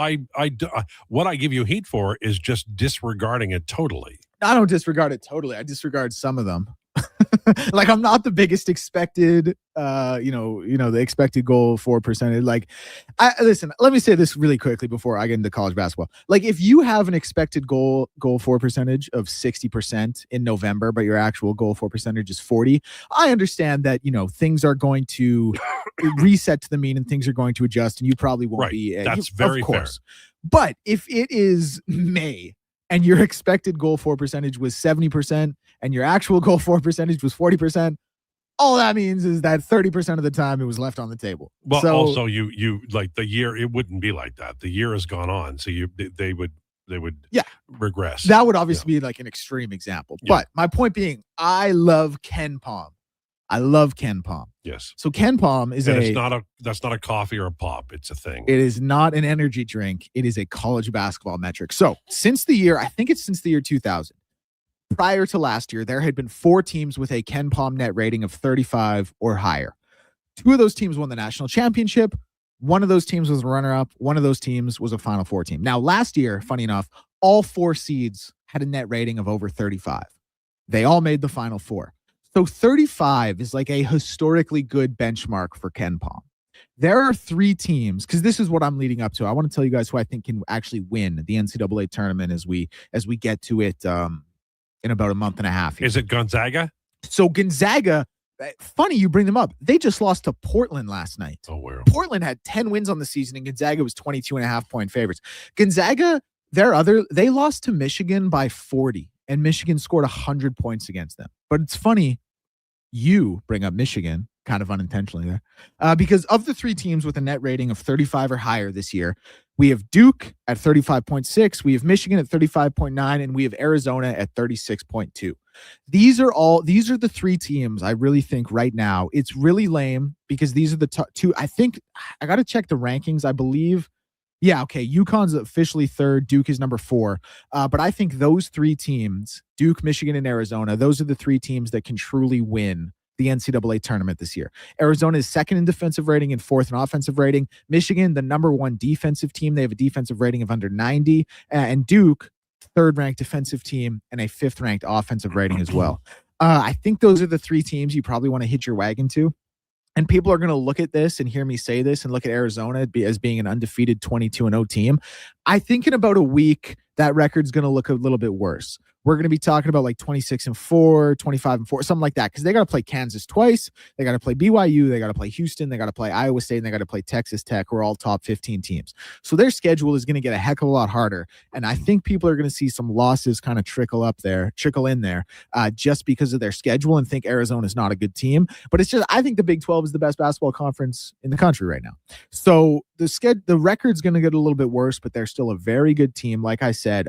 S4: what I give you heat for is just disregarding it totally.
S7: I don't disregard it totally. I disregard some of them. Like, I'm not the biggest expected, the expected goal for percentage. Like, listen, let me say this really quickly before I get into college basketball. Like, if you have an expected goal for percentage of 60% in November, but your actual goal for percentage is 40, I understand that, things are going to reset to the mean and things are going to adjust, and you probably won't be.
S4: That's very fair.
S7: But if it is May and your expected goal for percentage was 70% and your actual goal for percentage was 40%, all that means is that 30% of the time it was left on the table.
S4: Well, so, also you like the year, it wouldn't be like that. The year has gone on. So they would regress.
S7: That would obviously be like an extreme example. Yeah. But my point being, I love Ken Pom.
S4: Yes.
S7: So Ken Pom is
S4: that's not a coffee or a pop. It's a thing.
S7: It is not an energy drink. It is a college basketball metric. So since the year 2000, prior to last year, there had been 4 teams with a Ken Pom net rating of 35 or higher. 2 of those teams won the national championship. 1 of those teams was a runner-up. 1 of those teams was a Final Four team. Now, last year, funny enough, all 4 seeds had a net rating of over 35. They all made the Final Four. So 35 is like a historically good benchmark for Ken Pom. There are 3 teams, because this is what I'm leading up to. I want to tell you guys who I think can actually win the NCAA tournament as we get to it in about a month and a half.
S4: Is it Gonzaga?
S7: So Gonzaga, funny you bring them up. They just lost to Portland last night.
S4: Oh, where?
S7: Portland had 10 wins on the season, and Gonzaga was 22.5-point favorites. Gonzaga, they lost to Michigan by 40, and Michigan scored 100 points against them. But it's funny, you bring up Michigan, kind of unintentionally there, because of the 3 teams with a net rating of 35 or higher this year, we have Duke at 35.6, we have Michigan at 35.9, and we have Arizona at 36.2. These are the 3 teams I really think right now. It's really lame because these are the top 2. I think I got to check the rankings. I believe, yeah, okay, UConn's officially 3rd, Duke is number 4. But I think those 3 teams, Duke, Michigan, and Arizona, those are the 3 teams that can truly win the NCAA tournament this year. Arizona is second in defensive rating and fourth in offensive rating. Michigan, the number one defensive team. They have a defensive rating of under 90. And Duke, third-ranked defensive team and a fifth-ranked offensive rating as well. I think those are the three teams you probably want to hitch your wagon to. And people are going to look at this and hear me say this and look at Arizona as being an undefeated 22-0 team. I think in about a week, that record's going to look a little bit worse. We're going to be talking about like 26-4, 25-4, something like that, because they got to play Kansas twice. They got to play BYU. They got to play Houston. They got to play Iowa State, and they got to play Texas Tech, who are all top 15 teams. So their schedule is going to get a heck of a lot harder. And I think people are going to see some losses kind of trickle in there, just because of their schedule, and think Arizona is not a good team. But it's just, I think the Big 12 is the best basketball conference in the country right now. So the record's going to get a little bit worse, but they're still a very good team. Like I said,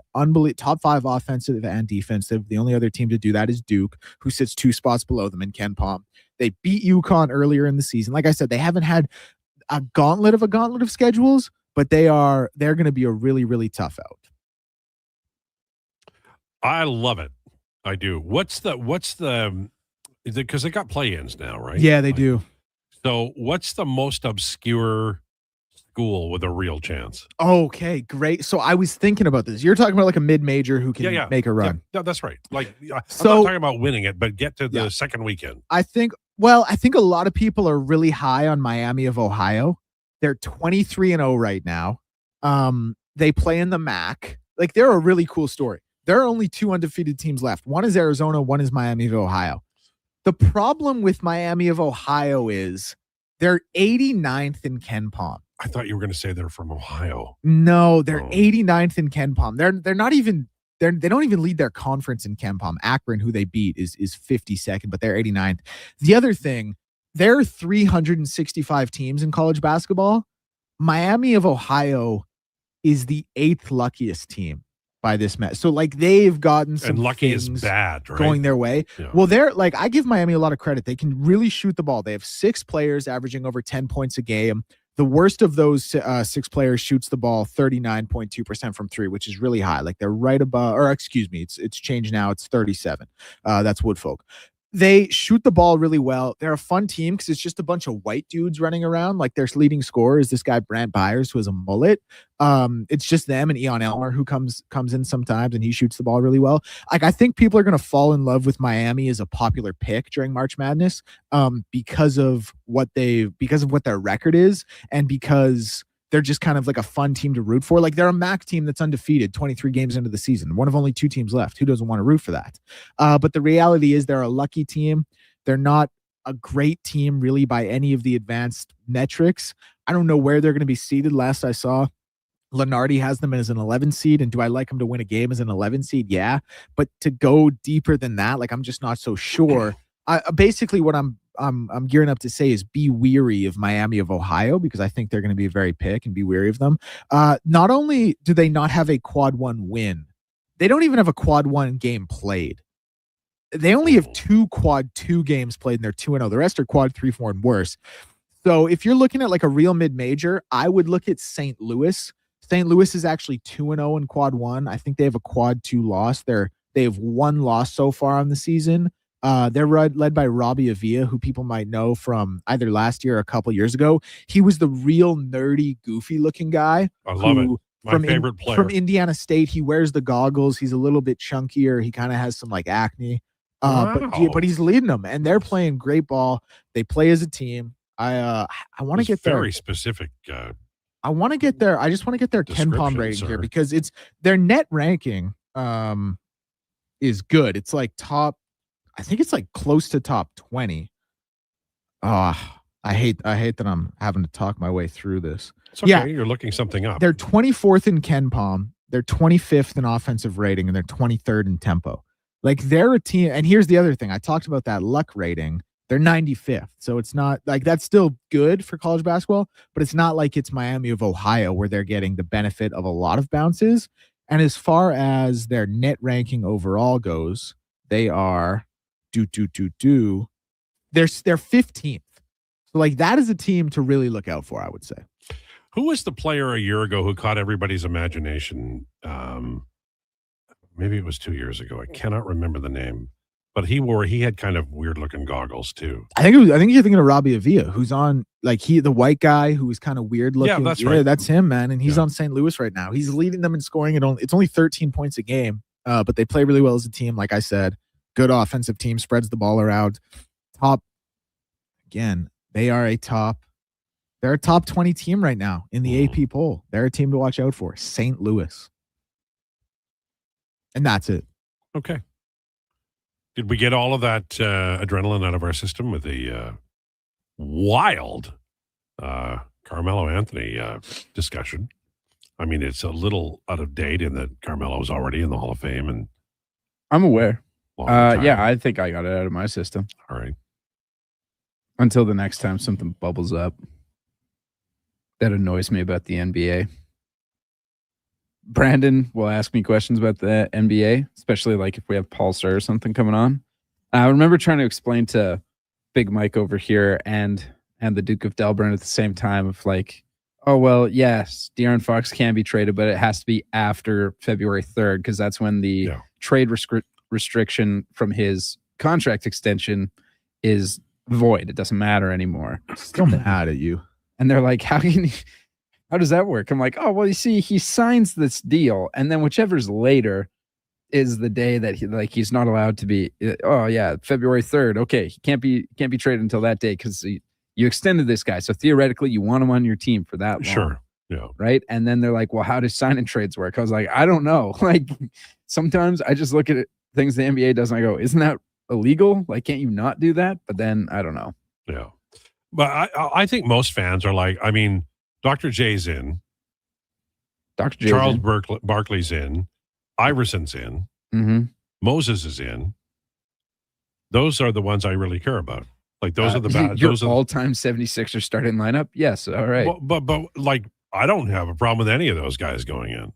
S7: top 5 offensive and defensive. The only other team to do that is Duke, who sits 2 spots below them in Ken Pom. They beat UConn earlier in the season. Like I said, they haven't had a gauntlet of schedules, but they're going to be a really, really tough out.
S4: I love it. I do. What's the because they got play-ins now, right?
S7: Yeah, they do.
S4: So what's the most obscure school with a real chance?
S7: Okay, great. So I was thinking about this. You're talking about like a mid-major who can make a run.
S4: Yeah, no, that's right. Like, I'm not
S7: So-
S4: talking about winning it, but get to the second weekend.
S7: I think a lot of people are really high on Miami of Ohio. They're 23-0 right now. They play in the MAC. Like, they're a really cool story. There are only 2 undefeated teams left. One is Arizona, one is Miami of Ohio. The problem with Miami of Ohio is they're 89th in Ken Pom.
S4: I thought you were going to say they're from Ohio.
S7: No, they're 89th in Ken Pom. They don't even lead their conference in Ken Pom. Akron, who they beat, is 52nd, but they're 89th. The other thing, there are 365 teams in college basketball. Miami of Ohio is the 8th luckiest team by this match. So like they've gotten some
S4: And lucky is
S7: things
S4: bad, right?
S7: going their way.
S4: Yeah.
S7: Well, they're like, I give Miami a lot of credit. They can really shoot the ball. They have 6 players averaging over 10 points a game. The worst of those 6 players shoots the ball 39.2% from 3, which is really high. Like they're right above, or excuse me, it's changed now. It's 37. That's Woodfolk. They shoot the ball really well. They're a fun team because it's just a bunch of white dudes running around. Like their leading scorer is this guy Brant Byers, who has a mullet. It's just them and Eon Elmer, who comes in sometimes, and he shoots the ball really well. Like I think people are going to fall in love with Miami as a popular pick during March Madness, because of what their record is, and because they're just kind of like a fun team to root for. Like they're a MAC team that's undefeated 23 games into the season, one of only 2 teams left. Who doesn't want to root for that? But the reality is they're a lucky team. They're not a great team really by any of the advanced metrics. I don't know where they're going to be seeded. Last I saw, Lenardi has them as an 11 seed. And do I like them to win a game as an 11 seed? Yeah. But to go deeper than that, like I'm just not so sure. Basically what I'm gearing up to say is be weary of Miami of Ohio, because I think they're going to be a very pick, and be weary of them. Not only do they not have a quad 1 win, they don't even have a quad 1 game played. They only have 2 quad 2 games played, and they're 2-0. The rest are quad 3, 4, and worse. So if you're looking at like a real mid-major, I would look at St. Louis. St. Louis is actually 2-0 in quad 1. I think they have a quad 2 loss. They have 1 loss so far on the season. They're led by Robbie Avila, who people might know from either last year or a couple years ago. He was the real nerdy, goofy-looking guy.
S4: I love it. My favorite player.
S7: From Indiana State. He wears the goggles. He's a little bit chunkier. He kind of has some like acne. But he's leading them, and they're playing great ball. They play as a team. I want to get there.
S4: Very specific.
S7: I want to get there. I just want to get their Ken Pom rating here, because it's their net ranking is good. It's like top. I think it's like close to top 20. I hate that I'm having to talk my way through this.
S4: It's okay. You're looking something up.
S7: They're 24th in Ken Pom. They're 25th in offensive rating, and they're 23rd in tempo. Like they're a team. And here's the other thing. I talked about that luck rating. They're 95th. So it's not like that's still good for college basketball, but it's not like it's Miami of Ohio where they're getting the benefit of a lot of bounces. And as far as their net ranking overall goes, they are they're 15th. So like that is a team to really look out for, I would say.
S4: Who was the player a year ago who caught everybody's imagination? Maybe it was 2 years ago. I cannot remember the name. But he had kind of weird looking goggles too.
S7: I think you're thinking of Robbie Avila, who's on the white guy who was kind of weird looking.
S4: Yeah, that's right.
S7: That's him, man. And he's on St. Louis right now. He's leading them in scoring. It's only 13 points a game, but they play really well as a team. Like I said, good offensive team, spreads the ball around. They're a top 20 team right now in the AP poll. They're a team to watch out for. St. Louis. And that's it.
S4: Okay. Did we get all of that adrenaline out of our system with the wild Carmelo Anthony discussion? I mean, it's a little out of date in that Carmelo's already in the Hall of Fame. And
S6: I'm aware. I think I got it out of my system.
S4: All right.
S6: Until the next time something bubbles up that annoys me about the NBA. Brandon will ask me questions about the NBA, especially like if we have Paul Sir or something coming on. I remember trying to explain to Big Mike over here and the Duke of Delburn at the same time of like, oh, well, yes, De'Aaron Fox can be traded, but it has to be after February 3rd because that's when the trade restriction from his contract extension is void. It doesn't matter anymore.
S7: Still mad at you.
S6: And they're like, how does that work? I'm like, oh, well, you see, he signs this deal, and then whichever's later is the day that he's not allowed to be. Oh yeah, February 3rd. Okay, he can't be traded until that day because you extended this guy. So theoretically, you want him on your team for that long.
S4: Sure. Yeah.
S6: Right. And then they're like, well, how does sign and trades work? I was like, I don't know. Like sometimes I just look at things the NBA does and I go, isn't that illegal? Like, can't you not do that? But then I don't know.
S4: Yeah. But I think most fans are like, I mean, Dr. J's in.
S6: Dr. J's
S4: Charles
S6: in.
S4: Barkley's in. Iverson's in.
S6: Mm-hmm.
S4: Moses is in. Those are the ones I really care about. Like those are the bad.
S6: Your
S4: those are
S6: all-time 76er starting lineup? Yes. All right.
S4: But like I don't have a problem with any of those guys going in.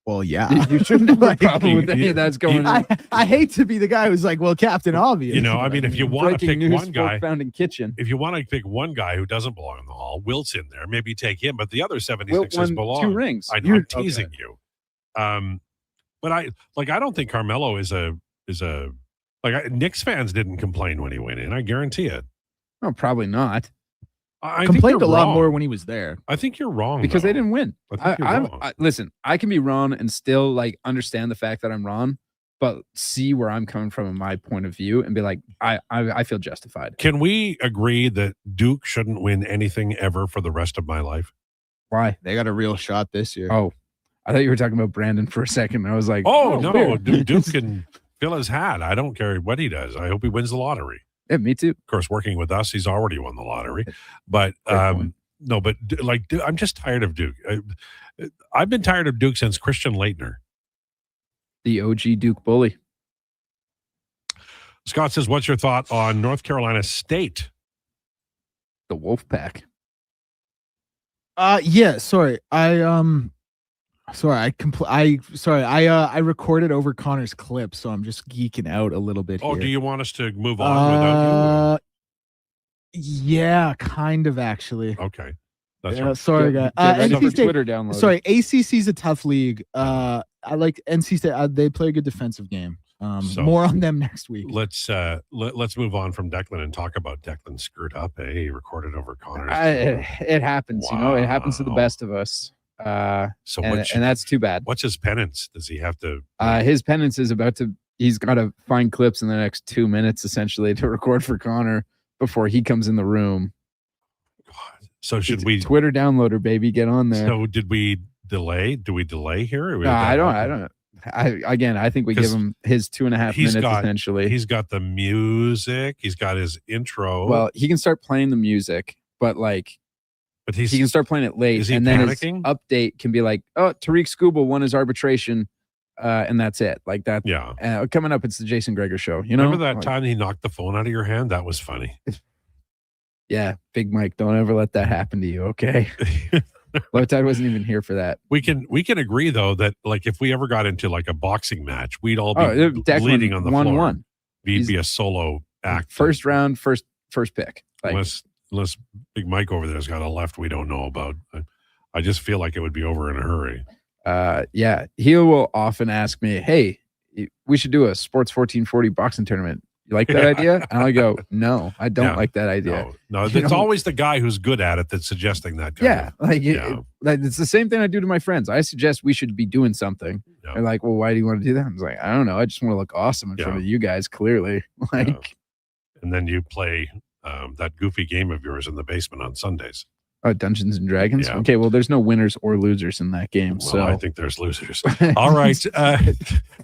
S7: Well, yeah.
S6: You shouldn't have a problem with any of that's going on.
S7: I hate to be the guy who's like, well, Captain Obvious.
S4: You know, I mean, if you want to pick one guy,
S6: found in kitchen.
S4: If you want to pick one guy who doesn't belong in the Hall, Wilt's in there. Maybe take him, but the other 76ers belong.
S6: 2 rings.
S4: I know, I'm teasing you. But I don't think Carmelo is a Knicks fans didn't complain when he went in. I guarantee it.
S6: No, probably not.
S4: I
S7: complained
S4: think
S7: a lot
S4: wrong.
S7: more when he was there.
S4: I think you're wrong
S6: because
S4: though.
S6: they didn't win.
S4: I
S6: listen, I can be wrong and still like understand the fact that I'm wrong, but see where I'm coming from in my point of view and be like, I feel justified.
S4: Can we agree that Duke shouldn't win anything ever for the rest of my life?
S6: Why?
S7: They got a real shot this year.
S6: Oh, I thought you were talking about Brandon for a second. I was like,
S4: oh no,
S6: weird.
S4: Duke can fill his hat. I don't care what he does. I hope he wins the lottery.
S6: Yeah, me too.
S4: Of course, working with us, he's already won the lottery. But no, but like I'm just tired of Duke. I've been tired of Duke since Christian Laettner.
S6: The OG Duke bully.
S4: Scott says, what's your thought on North Carolina State?
S6: The Wolfpack.
S7: Yeah, sorry. I recorded over Connor's clip, so I'm just geeking out a little bit here.
S4: Do you want us to move on without you?
S7: Yeah, kind of actually.
S4: Okay. That's
S7: right. Sorry, guys.
S6: NC State, Twitter download.
S7: Sorry, ACC's a tough league. I like NC State. They play a good defensive game. More on them next week.
S4: Let's move on from Declan and talk about Declan screwed up. He recorded over Connor's.
S6: It happens,
S4: Wow.
S6: you know. It happens to the best of us. And that's too bad.
S4: What's his penance? Does he have to?
S6: His penance is he's got to find clips in the next 2 minutes, essentially, to record for Connor before he comes in the room.
S4: God. So should we
S6: Twitter downloader, baby, get on there?
S4: So did we delay? Do we delay here?
S6: No, I don't. I think we give him his 2.5 minutes essentially.
S4: He's got the music. He's got his intro.
S6: Well, he can start playing the music, but he can start playing it late, and then his update can be like, "Oh, Tariq Skubal won his arbitration," and that's it. Like that.
S4: Yeah.
S6: Coming up, it's the Jason Gregor show. You know,
S4: remember that time he knocked the phone out of your hand? That was funny.
S6: Yeah, Big Mike, don't ever let that happen to you. Okay. Lowetide wasn't even here for that.
S4: We can agree though that like if we ever got into like a boxing match, we'd all be bleeding on the floor.
S6: 1-1.
S4: He'd be a solo act.
S6: First round, first pick. Like,
S4: unless Big Mike over there's got a left we don't know about. I just feel like it would be over in a hurry.
S6: Yeah, he will often ask me, "Hey, we should do a Sports 1440 boxing tournament. You like that idea? And I go, no, I don't like that idea.
S4: No,
S6: You
S4: it's
S6: know?
S4: always the guy who's good at it that's suggesting that.
S6: Like it's the same thing I do to my friends. I suggest we should be doing something. They're like, well, why do you want to do that? I was like, I don't know. I just want to look awesome in front of you guys, clearly. Like,
S4: and then you play that goofy game of yours in the basement on Sundays.
S6: Oh, Dungeons and Dragons?
S4: Yeah.
S6: Okay, well, there's no winners or losers in that game.
S4: Well,
S6: So
S4: I think there's losers. All right.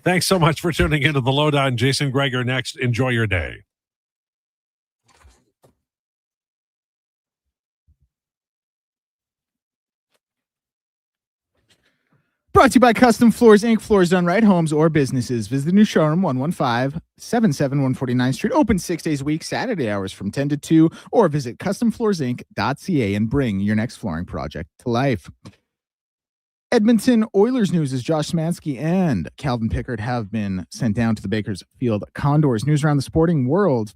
S4: Thanks so much for tuning into the Lowdown. Jason Krueger next. Enjoy your day.
S7: Brought to you by Custom Floors Inc. Floors done right, homes or businesses. Visit the new showroom, 115-77 149th Street. Open 6 days a week, Saturday hours from 10 to 2. Or visit customfloorsinc.ca and bring your next flooring project to life. Edmonton Oilers news is Josh Szymanski and Calvin Pickard have been sent down to the Bakersfield Condors. News around the sporting world.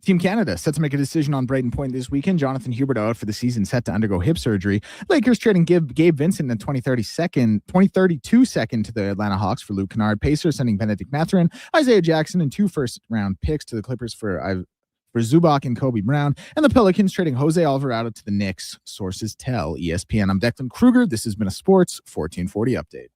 S7: Team Canada set to make a decision on Brayden Point this weekend. Jonathan Hubert out for the season, set to undergo hip surgery. Lakers trading Gabe Vincent in 2032 second to the Atlanta Hawks for Luke Kennard. Pacers sending Benedict Mathurin, Isaiah Jackson, and 2 first-round picks to the Clippers for Zubac and Kobe Brown. And the Pelicans trading Jose Alvarado to the Knicks. Sources tell ESPN. I'm Declan Krueger. This has been a Sports 1440 update.